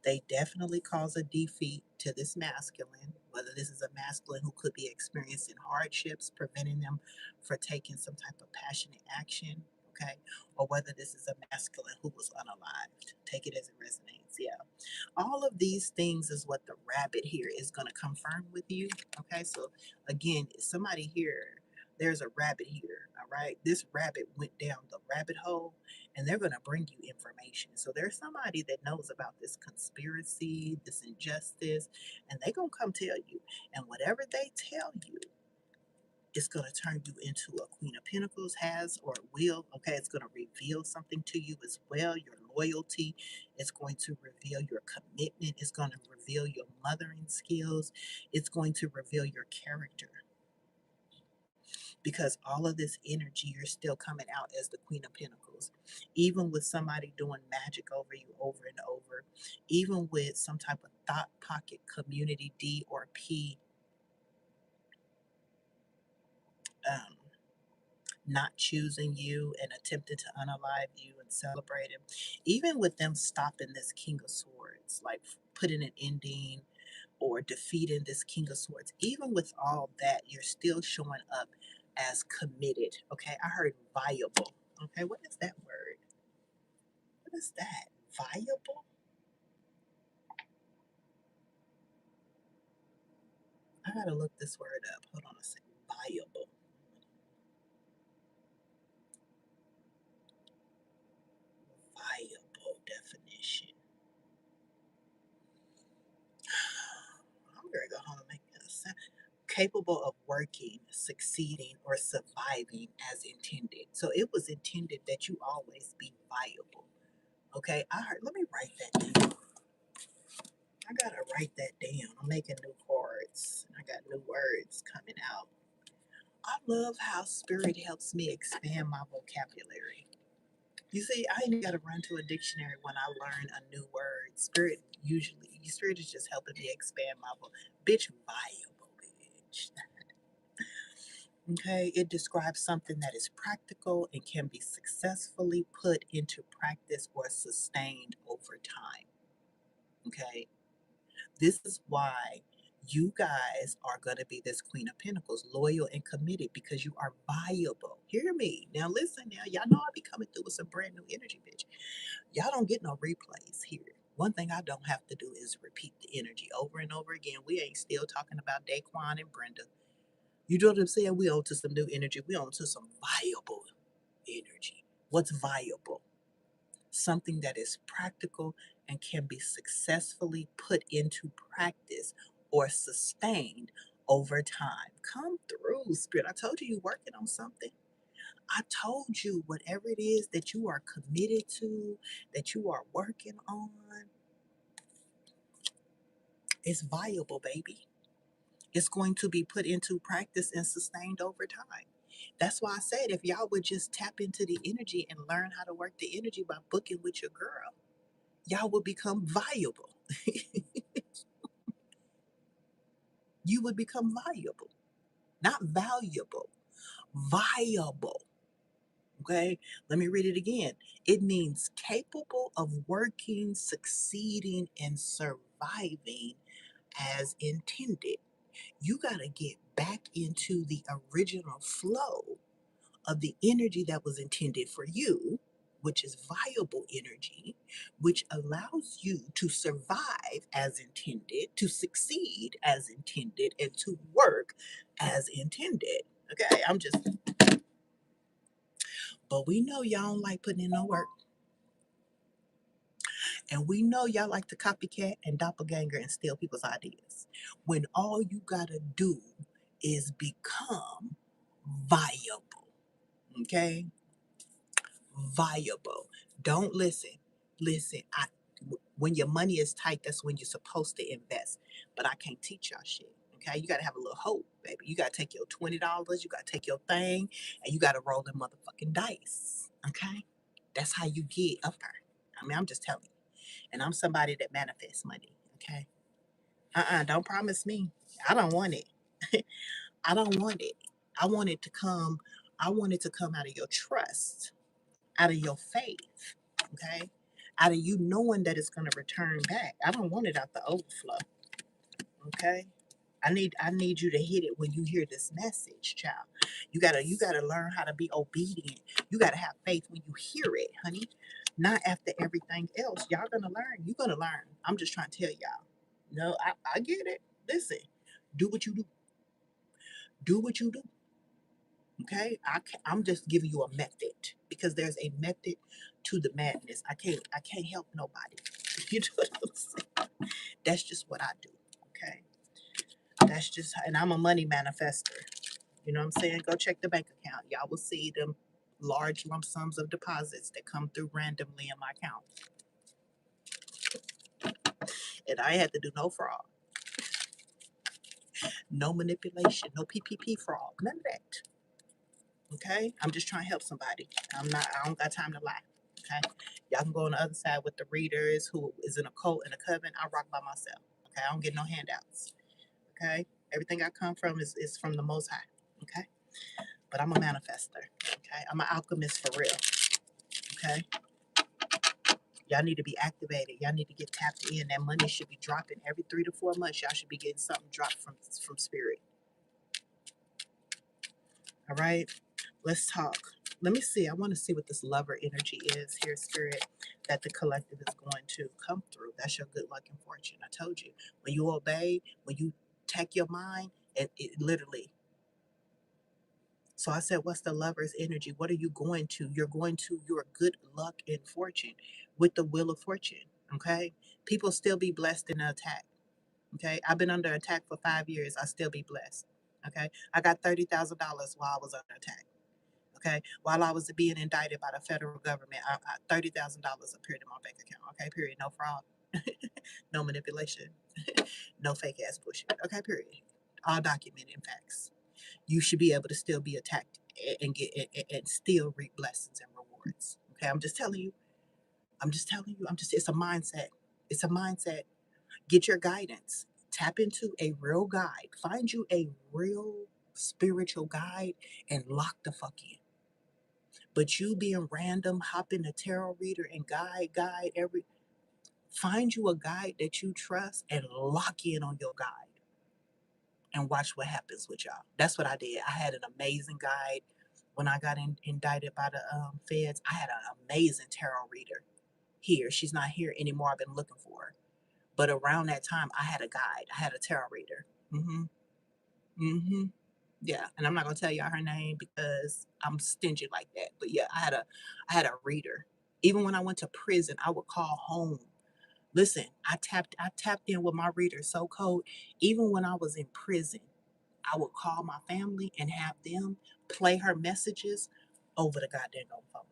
They definitely cause a defeat to this masculine, whether this is a masculine who could be experiencing hardships, preventing them from taking some type of passionate action. okay? Or whether this is a masculine who was unalived. Take it as it resonates, yeah. All of these things is what the rabbit here is going to confirm with you, okay? So again, somebody here, there's a rabbit here, all right? This rabbit went down the rabbit hole and they're going to bring you information. So there's somebody that knows about this conspiracy, this injustice, and they're going to come tell you. And whatever they tell you, it's going to turn you into a Queen of Pentacles, has or will. Okay, it's going to reveal something to you as well. Your loyalty. It's going to reveal your commitment. It's going to reveal your mothering skills. It's going to reveal your character. Because all of this energy, you're still coming out as the Queen of Pentacles. Even with somebody doing magic over you over and over, even with some type of thought pocket community D or P um, not choosing you and attempting to unalive you and celebrate him, even with them stopping this King of Swords, like putting an ending or defeating this King of Swords, even with all that, you're still showing up as committed. Okay, I heard viable. Okay, what is that word? What is that? Viable? I gotta look this word up. Hold on a second. Viable. Viable definition. I'm gonna go home and make that a sound. Capable of working, succeeding, or surviving as intended. So it was intended that you always be viable. Okay, I heard, let me write that down. I gotta write that down. I'm making new cards. I got new words coming out. I love how spirit helps me expand my vocabulary. You see, I ain't gotta run to a dictionary when I learn a new word. Spirit is just helping me expand my bitch viable, bitch. Okay, it describes something that is practical and can be successfully put into practice or sustained over time. Okay, this is why you guys are going to be this Queen of Pentacles, loyal and committed because you are viable. Hear me. Now, listen, now, y'all know I be coming through with some brand new energy, bitch. Y'all don't get no replays here. One thing I don't have to do is repeat the energy over and over again. We ain't still talking about Daquan and Brenda. You know what I'm saying? We on to some new energy. We on to some viable energy. What's viable? Something that is practical and can be successfully put into practice or sustained over time. Come through, Spirit. I told you you're working on something. I told you whatever it is that you are committed to, that you are working on, it's viable, baby. It's going to be put into practice and sustained over time. That's why I said if y'all would just tap into the energy and learn how to work the energy by booking with your girl, y'all would become viable. You would become viable, not valuable, viable. Okay, let me read it again. It means capable of working, succeeding, and surviving as intended. You got to get back into the original flow of the energy that was intended for you, which is viable energy, which allows you to survive as intended, to succeed as intended, and to work as intended. Okay, but we know y'all don't like putting in no work. And we know y'all like to copycat and doppelganger and steal people's ideas. When all you gotta do is become viable. Okay? Viable. Don't listen. Listen, when your money is tight, that's when you're supposed to invest. But I can't teach y'all shit. Okay, you gotta have a little hope, baby. You gotta take your $20, you gotta take your thing, and you gotta roll the motherfucking dice. Okay, that's how you get up there. I mean, I'm just telling you. And I'm somebody that manifests money. Okay, don't promise me. I don't want it. I don't want it. I want it to come. I want it to come out of your trust, out of your faith, okay? Out of you knowing that it's going to return back. I don't want it out the overflow, okay? I need you to hit it when you hear this message, child. You gotta learn how to be obedient. You gotta have faith when you hear it, honey. Not after everything else. Y'all gonna learn. You gonna learn. I'm just trying to tell y'all. No, I get it. Listen, do what you do. Do what you do. Okay, I'm just giving you a method because there's a method to the madness. I can't help nobody. You know what I'm saying? That's just what I do. Okay, that's just, and I'm a money manifester. You know what I'm saying? Go check the bank account. Y'all will see them large lump sums of deposits that come through randomly in my account, and I had to do no fraud, no manipulation, no PPP fraud, none of that. Okay, I'm just trying to help somebody. I don't got time to lie. Okay, y'all can go on the other side with the readers who is in a cult and a coven. I rock by myself. Okay, I don't get no handouts. Okay, everything I come from is from the Most High. Okay, but I'm a manifester. Okay, I'm an alchemist for real. Okay, y'all need to be activated. Y'all need to get tapped in. That money should be dropping every 3 to 4 months. Y'all should be getting something dropped from spirit. All right, let's talk. Let me see. I want to see what this lover energy is here, spirit, that the collective is going to come through. That's your good luck and fortune. I told you. When you obey, when you take your mind, and it literally. So I said, what's the lover's energy? What are you going to? You're going to your good luck and fortune with the wheel of fortune. Okay. People still be blessed in the attack. Okay. I've been under attack for 5 years. I still be blessed. Okay. I got $30,000 while I was under attack. Okay. While I was being indicted by the federal government, $30,000 appeared in my bank account. Okay. Period. No fraud, no manipulation, no fake ass bullshit. Okay. Period. All documented in facts. You should be able to still be attacked and get and still reap blessings and rewards. Okay. I'm just telling you. I'm just telling you. It's a mindset. It's a mindset. Get your guidance. Tap into a real guide. Find you a real spiritual guide and lock the fuck in. But you being random, hopping a tarot reader and guide every. Find you a guide that you trust and lock in on your guide and watch what happens with y'all. That's what I did. I had an amazing guide when I got indicted by the feds. I had an amazing tarot reader here. She's not here anymore. I've been looking for her. But around that time, I had a guide. I had a tarot reader. Mm-hmm. Mm-hmm. Yeah, and I'm not gonna tell y'all her name because I'm stingy like that. But yeah, I had a reader. Even when I went to prison, I would call home. Listen, I tapped in with my reader so cold. Even when I was in prison, I would call my family and have them play her messages over the goddamn phone.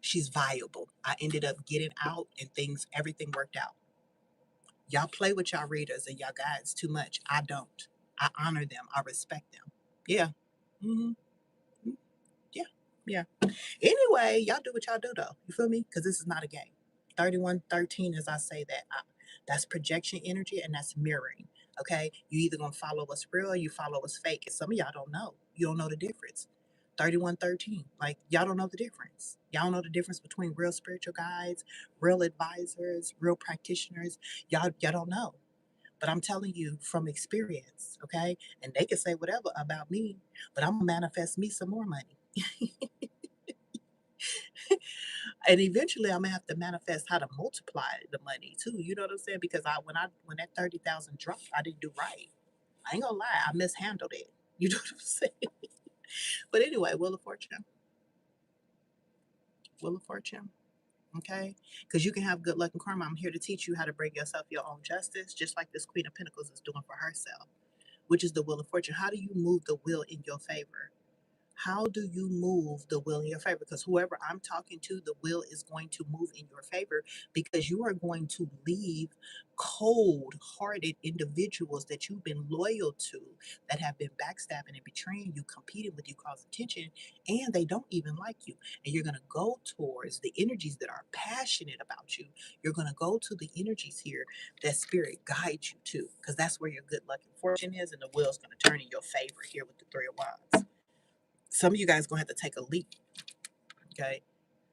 She's viable. I ended up getting out and everything worked out. Y'all play with y'all readers and y'all guides too much. I don't. I honor them. I respect them. Yeah. Hmm. Yeah. Yeah. Anyway, y'all do what y'all do though. You feel me? Because this is not a game. 3113, as I say that, that's projection energy and that's mirroring. Okay. You either gonna follow what's real or you follow what's fake. And some of y'all don't know. You don't know the difference. 3113. Like y'all don't know the difference. Y'all don't know the difference between real spiritual guides, real advisors, real practitioners. Y'all don't know. But I'm telling you from experience, okay? And they can say whatever about me, but I'm gonna manifest me some more money. And eventually I'm gonna have to manifest how to multiply the money too. You know what I'm saying? Because when that 30,000 dropped, I didn't do right. I ain't gonna lie, I mishandled it. You know what I'm saying? But anyway, Wheel of Fortune. Wheel of Fortune. Okay? Because you can have good luck and karma. I'm here to teach you how to bring yourself your own justice, just like this Queen of Pentacles is doing for herself, which is the Wheel of Fortune. How do you move the wheel in your favor? How do you move the will in your favor? Because whoever I'm talking to, the will is going to move in your favor because you are going to leave cold hearted individuals that you've been loyal to, that have been backstabbing and betraying you, competing with you, causing tension, and they don't even like you. And you're going to go towards the energies that are passionate about you. You're going to go to the energies here that spirit guides you to, because that's where your good luck and fortune is, and the will is going to turn in your favor here with the Three of Wands. Some of you guys are going to have to take a leap, okay?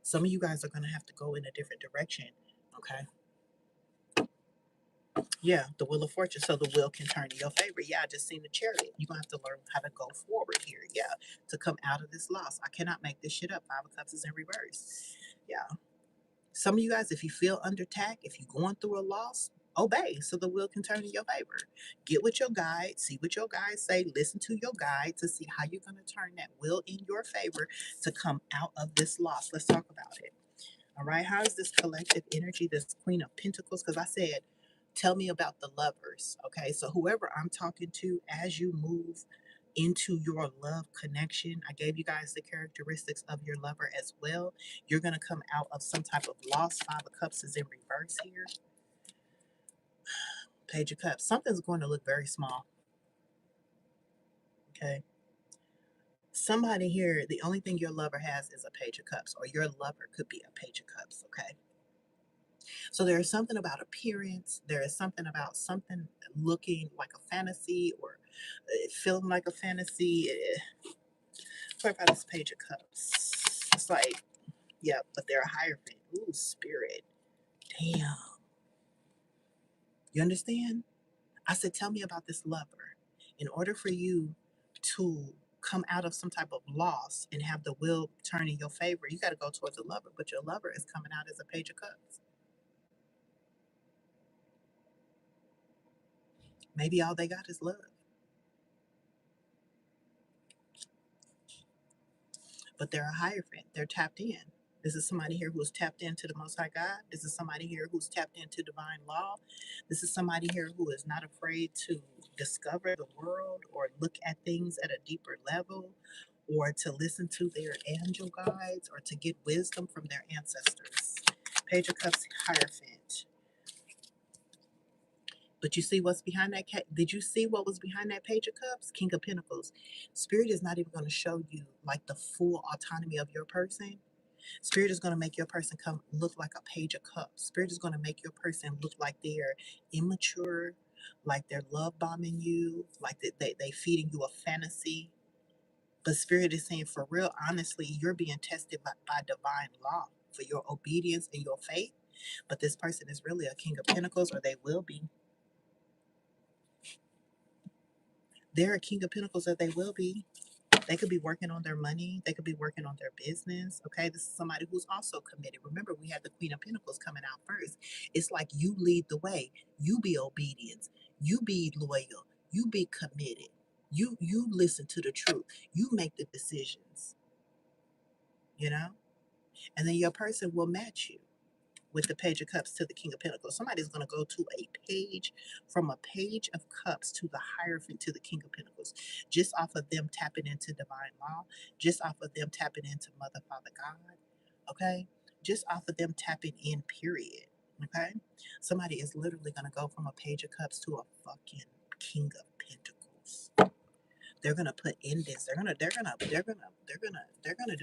Some of you guys are going to have to go in a different direction, okay? Yeah, the wheel of fortune. So the wheel can turn in your favor. Yeah, I just seen the chariot. You're gonna have to learn how to go forward here. Yeah, to come out of this loss. I cannot make this shit up. Five of Cups is in reverse. Yeah. Some of you guys, if you feel under attack, if you're going through a loss, obey so the wheel can turn in your favor. Get with your guide, see what your guides say, listen to your guide to see how you're going to turn that wheel in your favor to come out of this loss. Let's talk about it. All right. How is this collective energy, this Queen of Pentacles? Because I said, tell me about the lovers. Okay. So, whoever I'm talking to, as you move into your love connection, I gave you guys the characteristics of your lover as well. You're going to come out of some type of loss. Five of Cups is in reverse here. Page of Cups. Something's going to look very small. Okay. Somebody here, the only thing your lover has is a Page of Cups, or your lover could be a Page of Cups. Okay. So there is something about appearance. There is something about something looking like a fantasy or feeling like a fantasy. What about this Page of Cups? It's like, yeah, but they're a hierophant. Ooh, spirit. Damn. You understand? I said, tell me about this lover. In order for you to come out of some type of loss and have the will turn in your favor, you got to go towards a lover. But your lover is coming out as a Page of Cups. Maybe all they got is love. But they're a hierophant. They're tapped in. This is somebody here who's tapped into the Most High God. This is somebody here who's tapped into divine law. This is somebody here who is not afraid to discover the world or look at things at a deeper level or to listen to their angel guides or to get wisdom from their ancestors. Page of Cups, Hierophant. But you see what's behind that? Did you see what was behind that Page of Cups? King of Pentacles. Spirit is not even going to show you like the full autonomy of your person. Spirit is going to make your person come look like a Page of Cups. Spirit is going to make your person look like they're immature, like they're love bombing you, like they feeding you a fantasy. But Spirit is saying, for real, honestly, you're being tested by divine law for your obedience and your faith. But this person is really a King of Pentacles, or they will be. They're a King of Pentacles, or they will be. They could be working on their money. They could be working on their business. Okay. This is somebody who's also committed. Remember, we had the Queen of Pentacles coming out first. It's like you lead the way. You be obedient. You be loyal. You be committed. You listen to the truth. You make the decisions, you know? And then your person will match you with the Page of Cups to the King of Pentacles. Somebody's going to go to a page, from a Page of Cups to the Hierophant to the King of Pentacles, just off of them tapping into divine law, just off of them tapping into Mother, Father, God, okay? Just off of them tapping in, period, okay? Somebody is literally going to go from a Page of Cups to a fucking King of Pentacles. They're gonna put in this. They're gonna do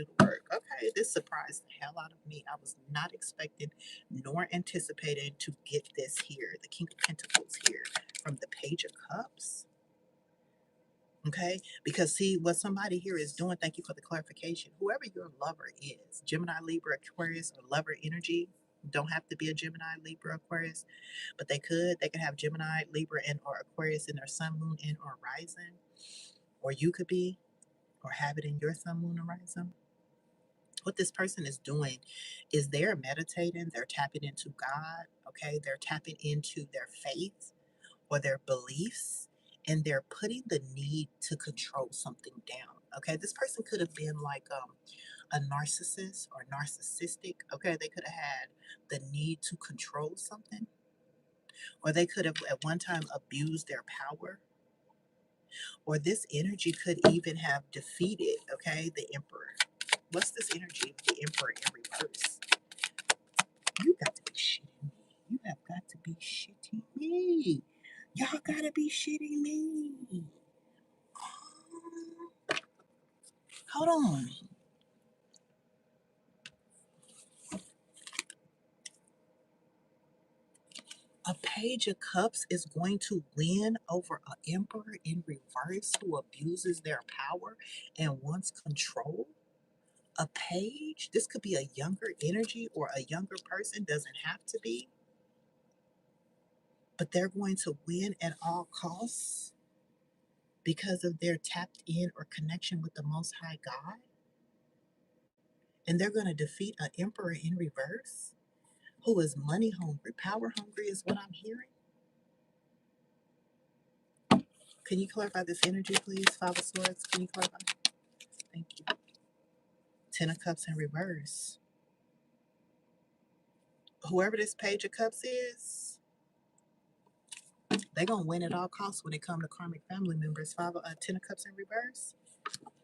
the work. Okay, this surprised the hell out of me. I was not expecting nor anticipating to get this here. The King of Pentacles here from the Page of Cups. Okay, because see what somebody here is doing. Thank you for the clarification. Whoever your lover is, Gemini, Libra, Aquarius, or lover energy. Don't have to be a Gemini, Libra, Aquarius, but they could. They could have Gemini, Libra, and or Aquarius in their sun, moon, and or rising. Or you could be, or have it in your sun, moon, and rising. What this person is doing is they're meditating, they're tapping into God, okay? They're tapping into their faith or their beliefs, and they're putting the need to control something down, okay? This person could have been like a narcissist or narcissistic, okay? They could have had the need to control something, or they could have at one time abused their power, or this energy could even have defeated, okay, the emperor. What's this energy of the emperor in reverse? You got to be shitting me. You have got to be shitting me. Y'all gotta be shitting me. Hold on. A Page of Cups is going to win over an emperor in reverse who abuses their power and wants control. A page, this could be a younger energy or a younger person, doesn't have to be. but they're going to win at all costs because of their tapped in or connection with the Most High God. And they're going to defeat an emperor in reverse who is money hungry, power hungry, is what I'm hearing. Can you clarify this energy, please? Five of Swords, can you clarify? Thank you. Ten of Cups in reverse. Whoever this Page of Cups is, they're going to win at all costs when it comes to karmic family members. Ten of Cups in reverse.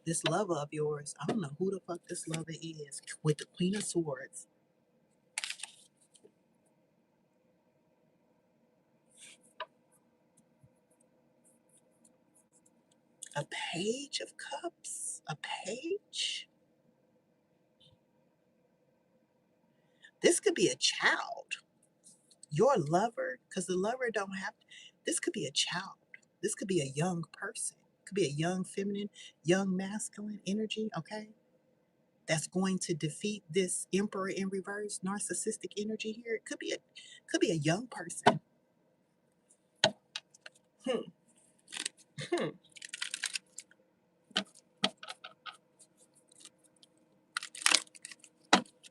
This lover of yours, I don't know who the fuck this lover is, with the Queen of Swords. A Page of Cups? A page? This could be a child. Your lover, because the lover don't have, this could be a child. This could be a young person. It could be a young feminine, young masculine energy, okay? That's going to defeat this emperor in reverse narcissistic energy here. It could be a young person. Hmm. Hmm.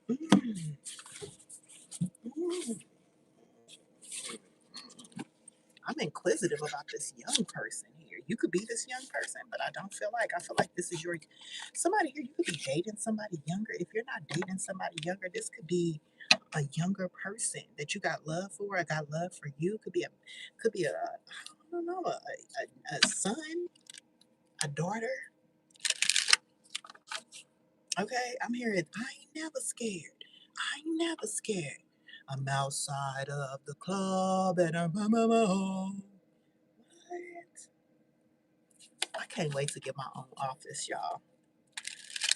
Mm. Mm. I'm inquisitive about this young person here. You could be this young person, but I feel like this is your somebody here. You could be dating somebody younger. If you're not dating somebody younger, this could be a younger person that you got love for. I got love for you. Could be a I don't know, a son, a daughter. Okay, I'm hearing I ain't never scared. I ain't never scared. I'm outside of the club and I'm home. What? I can't wait to get my own office, y'all,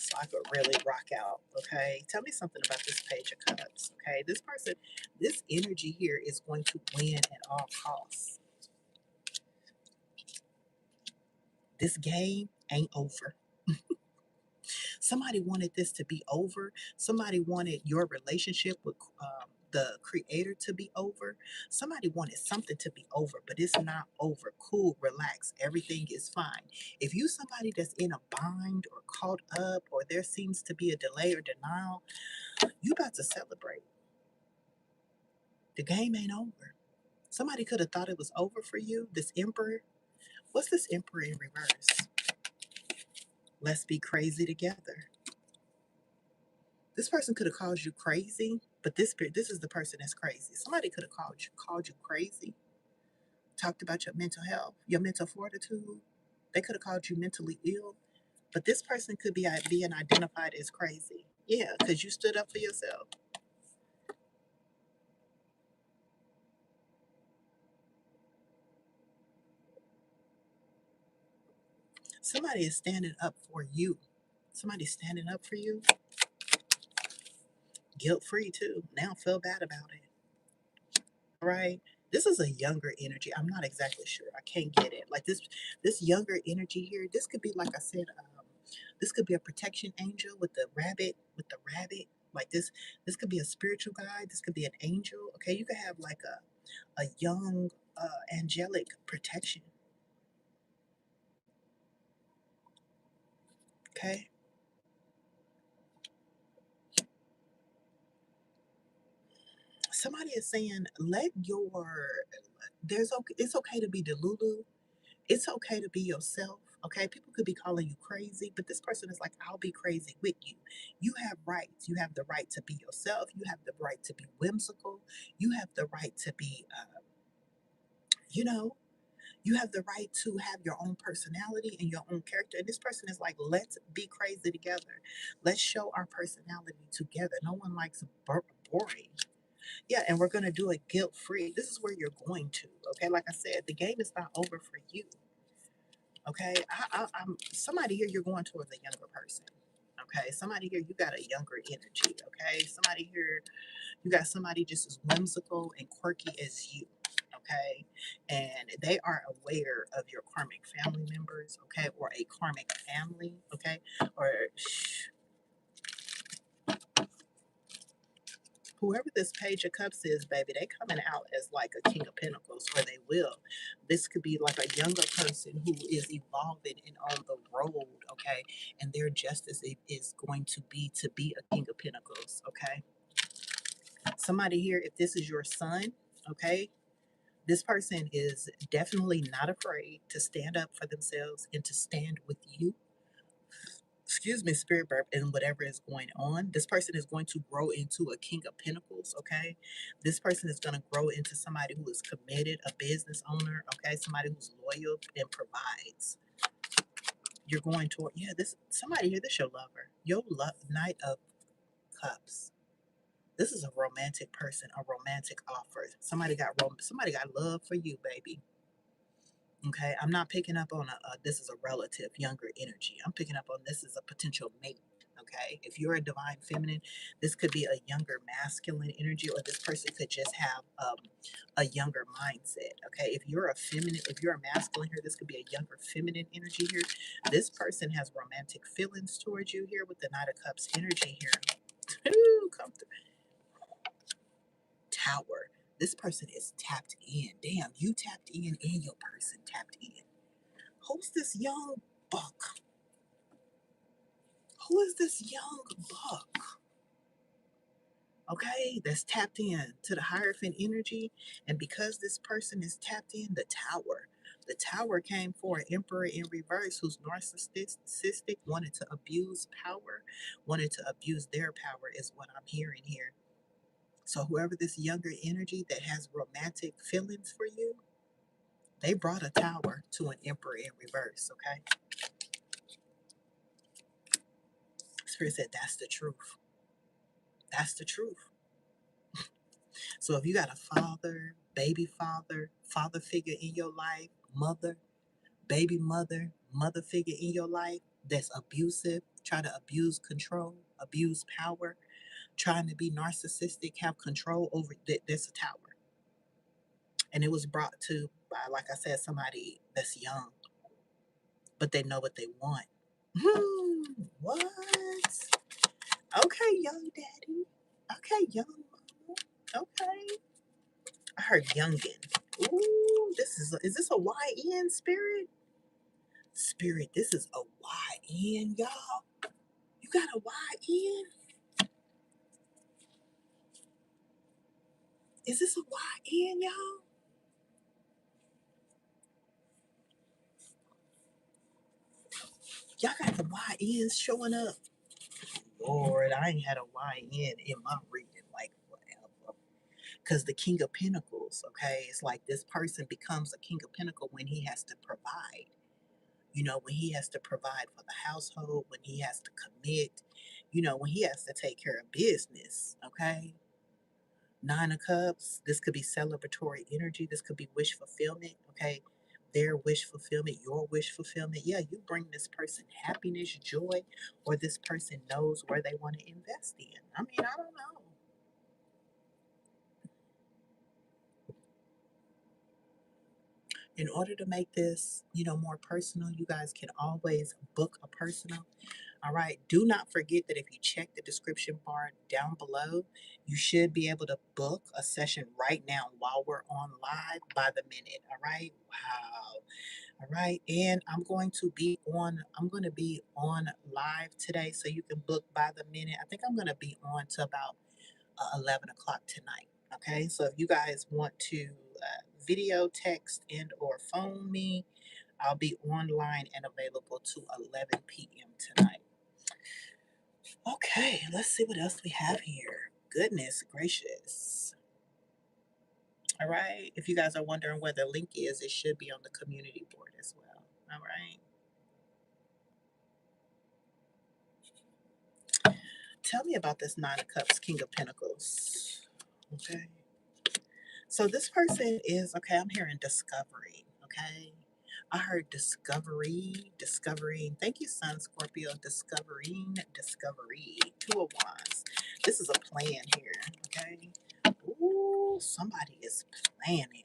so I could really rock out. Okay, tell me something about this Page of Cups. Okay, this person, this energy here is going to win at all costs. This game ain't over. Somebody wanted this to be over. Somebody wanted your relationship with the creator to be over. Somebody wanted something to be over, but it's not over. Cool, relax. Everything is fine. If you somebody that's in a bind or caught up, or there seems to be a delay or denial, you about to celebrate. The game ain't over. Somebody could have thought it was over for you. This emperor. What's this emperor in reverse? Let's be crazy together. This person could have called you crazy, but this is the person that's crazy. Somebody could have called you crazy, talked about your mental health, your mental fortitude. They could have called you mentally ill, but this person could be being identified as crazy. Yeah, because you stood up for yourself. Somebody is standing up for you. Somebody's standing up for you, guilt free too. Now feel bad about it. Right? This is a younger energy. I'm not exactly sure. I can't get it. Like this younger energy here. This could be, like I said, this could be a protection angel with the rabbit. Like this could be a spiritual guide. This could be an angel. Okay, you could have like a young angelic protection. Okay. Somebody is saying, let your it's okay to be delulu. It's okay to be yourself. Okay, people could be calling you crazy, but this person is like, I'll be crazy with you. You have rights. You have the right to be yourself. You have the right to be whimsical. You have the right to be, you know, you have the right to have your own personality and your own character. And this person is like, let's be crazy together. Let's show our personality together. No one likes boring. Yeah, and we're going to do it guilt free. This is where you're going to. Okay, like I said, the game is not over for you. Okay, I'm somebody here. You're going towards a younger person. Okay, somebody here. You got a younger energy. Okay, somebody here. You got somebody just as whimsical and quirky as you. Okay, and they are aware of your karmic family members. Okay, or a karmic family. Okay, or whoever this Page of Cups is, baby, they coming out as like a King of Pentacles, or they will. This could be like a younger person who is evolving and on the road, okay? And their justice is going to be a King of Pentacles, okay? Somebody here, if this is your son, okay, this person is definitely not afraid to stand up for themselves and to stand with you. Excuse me, spirit burp, and whatever is going on. This person is going to grow into a King of Pentacles, okay? This person is going to grow into somebody who is committed, a business owner, okay? Somebody who's loyal and provides. You're going toward, yeah, this, somebody here, this your lover. Your Knight of Cups. This is a romantic person, a romantic offer. Somebody got love for you, baby. Okay, I'm not picking up on this is a relative, younger energy. I'm picking up on this is a potential mate. Okay, if you're a divine feminine, this could be a younger masculine energy, or this person could just have a younger mindset. Okay, if you're a feminine, if you're a masculine here, this could be a younger feminine energy here. This person has romantic feelings towards you here with the Knight of Cups energy here. Ooh, come through. Tower. This person is tapped in. Damn, you tapped in and your person tapped in. Who's this young buck? Who is this young buck? Okay, that's tapped in to the Hierophant energy. And because this person is tapped in, the Tower. The Tower came for an Emperor in reverse who's narcissistic, wanted to abuse power, wanted to abuse their power, is what I'm hearing here. So, whoever this younger energy that has romantic feelings for you, they brought a Tower to an Emperor in reverse, okay? Spirit said, that's the truth. That's the truth. So if you got a father, baby father, father figure in your life, mother, baby mother, mother figure in your life that's abusive, try to abuse control, abuse power, trying to be narcissistic, have control over that's a Tower. And it was brought to by, like I said, somebody that's young, but they know what they want. What? Okay, young daddy. Okay, young mama. Okay. I heard youngin. Ooh, is this a YN spirit? Spirit, this is a YN, y'all. You got a YN? Is this a YN, y'all? Y'all got the YNs showing up. Lord, I ain't had a YN in my reading like forever. Because the King of Pentacles, okay, it's like this person becomes a King of Pentacles when he has to provide. You know, when he has to provide for the household, when he has to commit, you know, when he has to take care of business, okay? Nine of Cups, this could be celebratory energy. This could be wish fulfillment, okay? Their wish fulfillment, your wish fulfillment. Yeah, you bring this person happiness, joy, or this person knows where they want to invest in. I mean, I don't know. In order to make this, you know, more personal, you guys can always book a personal. All right. Do not forget that if you check the description bar down below, you should be able to book a session right now while we're on live by the minute. All right. Wow. All right. And I'm going to be on live today. So you can book by the minute. I think I'm going to be on to about 11 o'clock tonight. Okay. So if you guys want to video, text, and or phone me, I'll be online and available to 11 p.m. tonight. Okay, let's see what else we have here. Goodness gracious. All right. If you guys are wondering where the link is, it should be on the community board as well. All right. Tell me about this Nine of Cups, King of Pentacles. Okay. So this person is, okay, I'm hearing discovery. Okay. I heard discovering. Thank you, Sun Scorpio. Discovery. Two of Wands. This is a plan here. Okay. Ooh, somebody is planning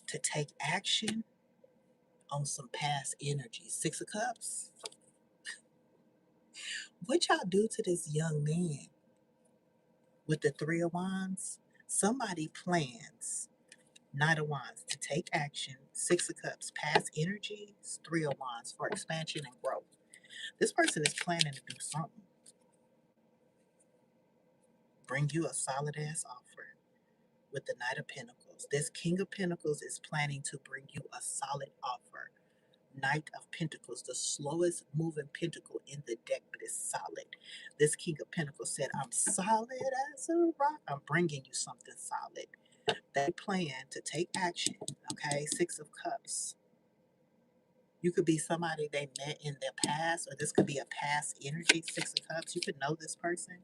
to take action on some past energy. Six of Cups. What y'all do to this young man? With the Three of Wands, somebody plans, Knight of Wands, to take action. Six of Cups, past energies. Three of Wands, for expansion and growth. This person is planning to do something. Bring you a solid ass offer. With the Knight of Pentacles, this King of Pentacles is planning to bring you a solid offer. Knight of Pentacles, the slowest moving pentacle in the deck, but it's solid. This King of Pentacles said, I'm solid as a rock. I'm bringing you something solid. They plan to take action, okay? Six of Cups. You could be somebody they met in their past, or this could be a past energy. Six of Cups. You could know this person,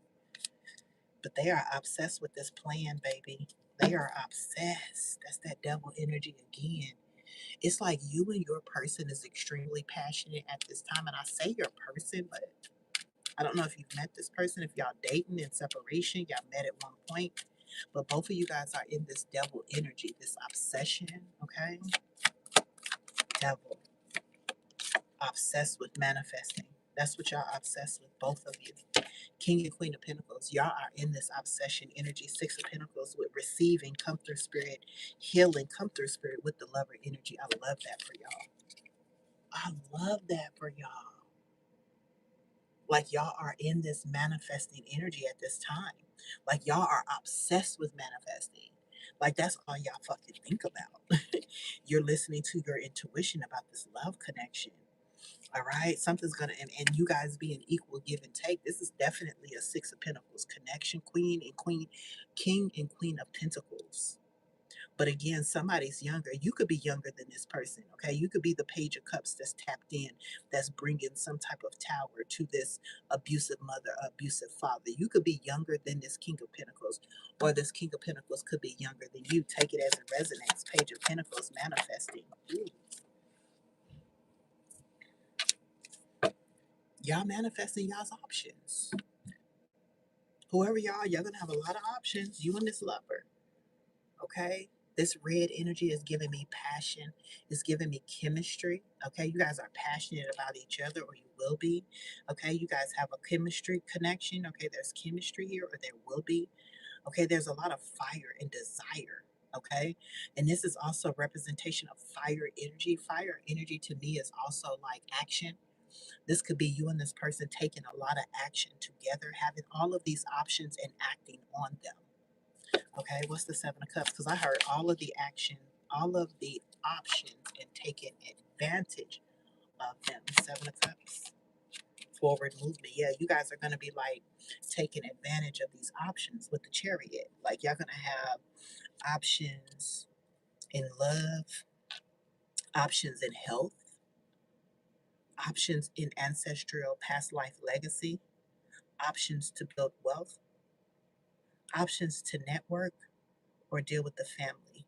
but they are obsessed with this plan, baby. They are obsessed. That's that devil energy again. It's like you and your person is extremely passionate at this time. And I say your person, but I don't know if you've met this person, if y'all dating in separation, y'all met at one point. But both of you guys are in this devil energy, this obsession, okay? Devil. Obsessed with manifesting. That's what y'all obsessed with, both of you. King and Queen of Pentacles, y'all are in this obsession energy. Six of Pentacles with receiving, come through spirit, healing, come through spirit with the lover energy. I love that for y'all. I love that for y'all. Like y'all are in this manifesting energy at this time. Like y'all are obsessed with manifesting. Like that's all y'all fucking think about. You're listening to your intuition about this love connection. All right, something's gonna, and you guys being equal give and take. This is definitely a Six of Pentacles connection, Queen and Queen, King and Queen of Pentacles. But again, somebody's younger. You could be younger than this person, okay? You could be the Page of Cups that's tapped in, that's bringing some type of tower to this abusive mother, abusive father. You could be younger than this King of Pentacles, or this King of Pentacles could be younger than you. Take it as it resonates. Page of Pentacles manifesting. Ooh. Y'all manifesting y'all's options. Whoever y'all are, y'all gonna have a lot of options. You and this lover, okay? This red energy is giving me passion. It's giving me chemistry. Okay, you guys are passionate about each other, or you will be. Okay, you guys have a chemistry connection. Okay, there's chemistry here, or there will be. Okay, there's a lot of fire and desire. Okay, and this is also representation of fire energy. Fire energy to me is also like action. This could be you and this person taking a lot of action together, having all of these options and acting on them. Okay, what's the Seven of Cups? Because I heard all of the action, all of the options, and taking advantage of them. Seven of Cups. Forward movement. Yeah, you guys are going to be like taking advantage of these options with the Chariot. Like, you're going to have options in love, options in health, options in ancestral past life legacy, options to build wealth, options to network or deal with the family.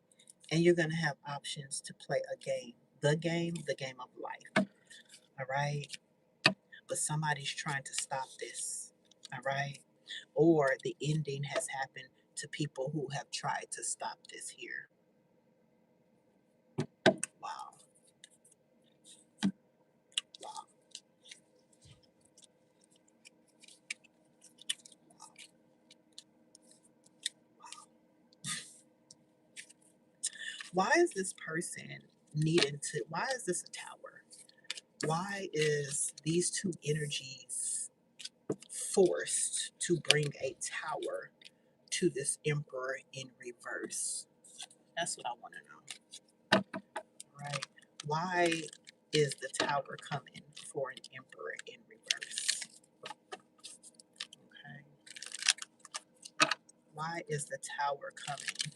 And you're going to have options to play a game, the game of life. All right. But somebody's trying to stop this. All right. Or the ending has happened to people who have tried to stop this here. Wow. Wow. Why is this person needing to, why is this a tower? Why is these two energies forced to bring a tower to this emperor in reverse? That's what I want to know. Right? Why is the tower coming for an emperor in reverse? Okay. Why is the tower coming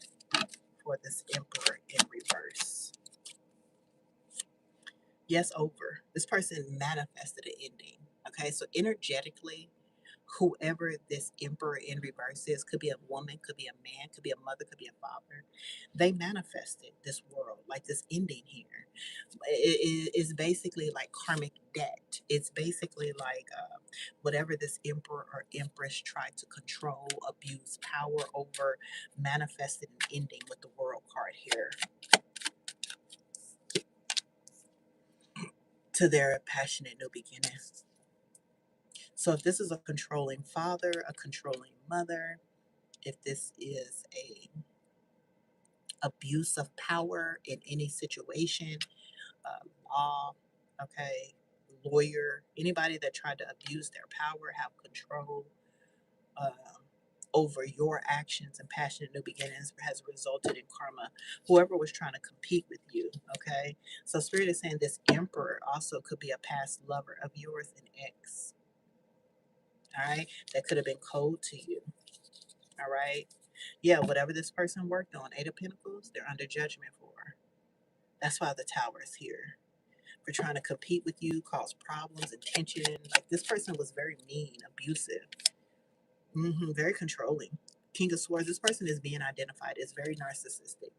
for this emperor in reverse? Yes, over. This person manifested an ending. Okay, so energetically, whoever this emperor in reverse is, could be a woman, could be a man, could be a mother, could be a father, they manifested this world, like this ending here. It's basically like karmic debt. It's basically like whatever this emperor or empress tried to control, abuse power over, manifested an ending with the world card here to their passionate new beginning. So if this is a controlling father, a controlling mother, if this is a abuse of power in any situation, law, okay, lawyer, anybody that tried to abuse their power, have control um, over your actions and passionate new beginnings has resulted in karma. Whoever was trying to compete with you, okay? So Spirit is saying this emperor also could be a past lover of yours, an ex, all right? That could have been cold to you, all right? Yeah, whatever this person worked on, Eight of Pentacles, they're under judgment for. That's why the tower is here. For trying to compete with you, cause problems and tension. Like this person was very mean, abusive, very controlling. King of Swords, this person is being identified as very narcissistic.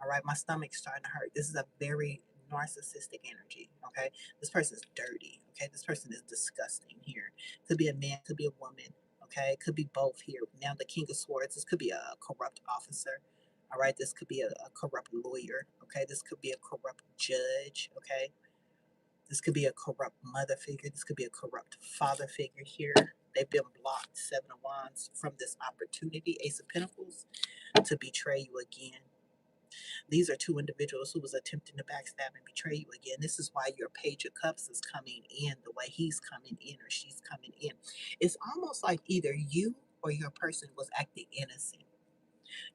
All right, my stomach's starting to hurt. This is a very narcissistic energy. Okay, this person's dirty. Okay, this person is disgusting here. Could be a man, could be a woman. Okay, could be both here. Now, the King of Swords, this could be a corrupt officer. All right, this could be a corrupt lawyer. Okay, this could be a corrupt judge. Okay, this could be a corrupt mother figure. This could be a corrupt father figure here. They've been blocked, Seven of Wands, from this opportunity, Ace of Pentacles, to betray you again. These are two individuals who was attempting to backstab and betray you again. This is why your Page of Cups is coming in the way he's coming in or she's coming in. It's almost like either you or your person was acting innocent.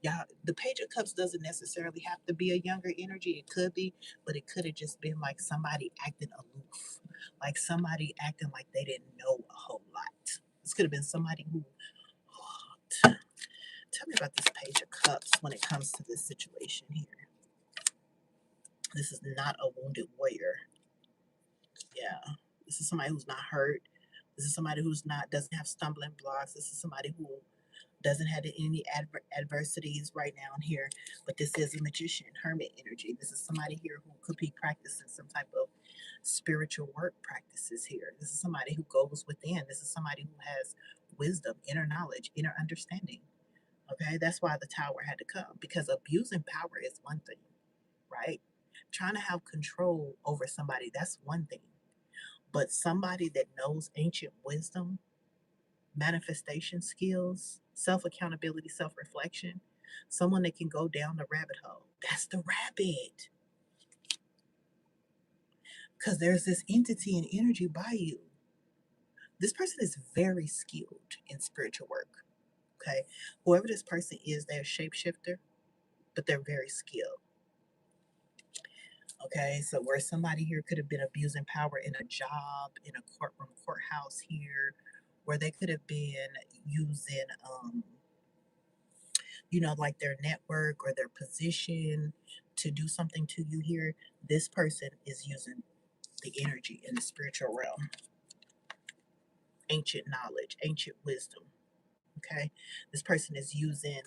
Yeah, the Page of Cups doesn't necessarily have to be a younger energy. It could be, but it could have just been like somebody acting aloof, like somebody acting like they didn't know a whole lot. This could have been somebody who. Tell me about this Page of Cups when it comes to this situation here. This is not a wounded warrior. Yeah, this is somebody who's not hurt. This is somebody who's not doesn't have stumbling blocks. This is somebody who doesn't have any adversities right now in here, but this is a magician, hermit energy. This is somebody here who could be practicing some type of spiritual work practices here. This is somebody who goes within. This is somebody who has wisdom, inner knowledge, inner understanding. Okay, that's why the tower had to come, because abusing power is one thing, right? Trying to have control over somebody, that's one thing. But somebody that knows ancient wisdom, manifestation skills, self accountability, self reflection, someone that can go down the rabbit hole. That's the rabbit. Because there's this entity and energy by you. This person is very skilled in spiritual work. Okay. Whoever this person is, they're a shapeshifter, but they're very skilled. Okay. So, where somebody here could have been abusing power in a job, in a courtroom, courthouse here, where they could have been using, like their network or their position to do something to you here, this person is using the energy in the spiritual realm, ancient knowledge, ancient wisdom. Okay. This person is using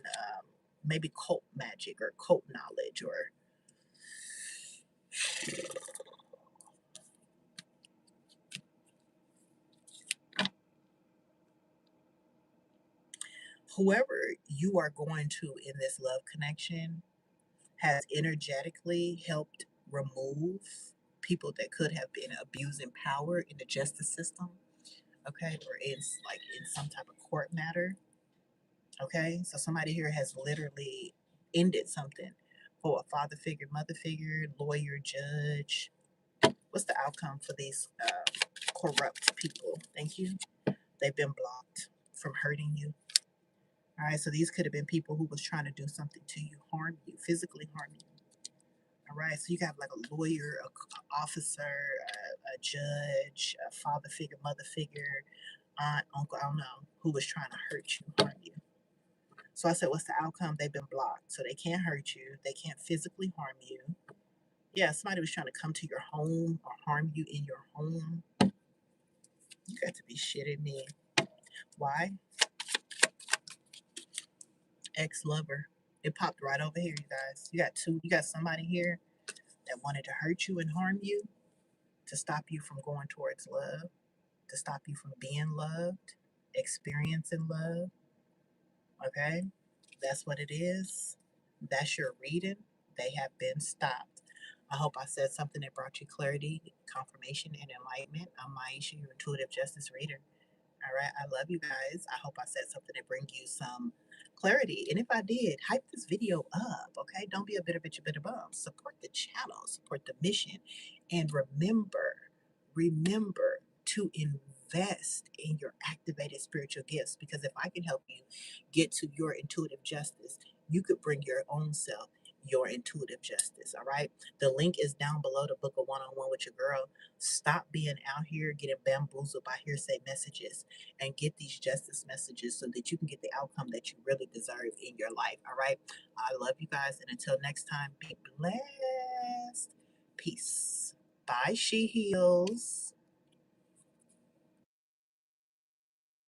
maybe cult magic or cult knowledge or whoever you are going to in this love connection has energetically helped remove people that could have been abusing power in the justice system, okay, or it's like in some type of court matter, okay. So somebody here has literally ended something for a father figure, mother figure, lawyer, judge. What's the outcome for these corrupt people? Thank you. They've been blocked from hurting you. All right, so these could have been people who was trying to do something to you, harm you, physically harm you. All right, so you got like a lawyer, a officer, a judge, a father figure, mother figure, aunt, uncle, I don't know, who was trying to hurt you, harm you. So I said, what's the outcome? They've been blocked. So they can't hurt you. They can't physically harm you. Yeah, somebody was trying to come to your home or harm you in your home. You got to be shitting me. Why? Ex-lover. It popped right over here, you guys. You got somebody here that wanted to hurt you and harm you to stop you from going towards love, to stop you from being loved, experiencing love. Okay? That's what it is. That's your reading. They have been stopped. I hope I said something that brought you clarity, confirmation, and enlightenment. I'm Maisha, your intuitive justice reader. All right. I love you guys. I hope I said something to bring you some clarity. And if I did, hype this video up, okay? Don't be a bitter bitch, a bitter bum. Support the channel, support the mission, and remember to invest in your activated spiritual gifts, because if I can help you get to your intuitive justice, you could bring your own self your intuitive justice. All right. The link is down below to book a one-on-one with your girl. Stop being out here getting bamboozled by hearsay messages and get these justice messages so that you can get the outcome that you really deserve in your life. All right. I love you guys. And until next time, be blessed. Peace. Bye, She Heals.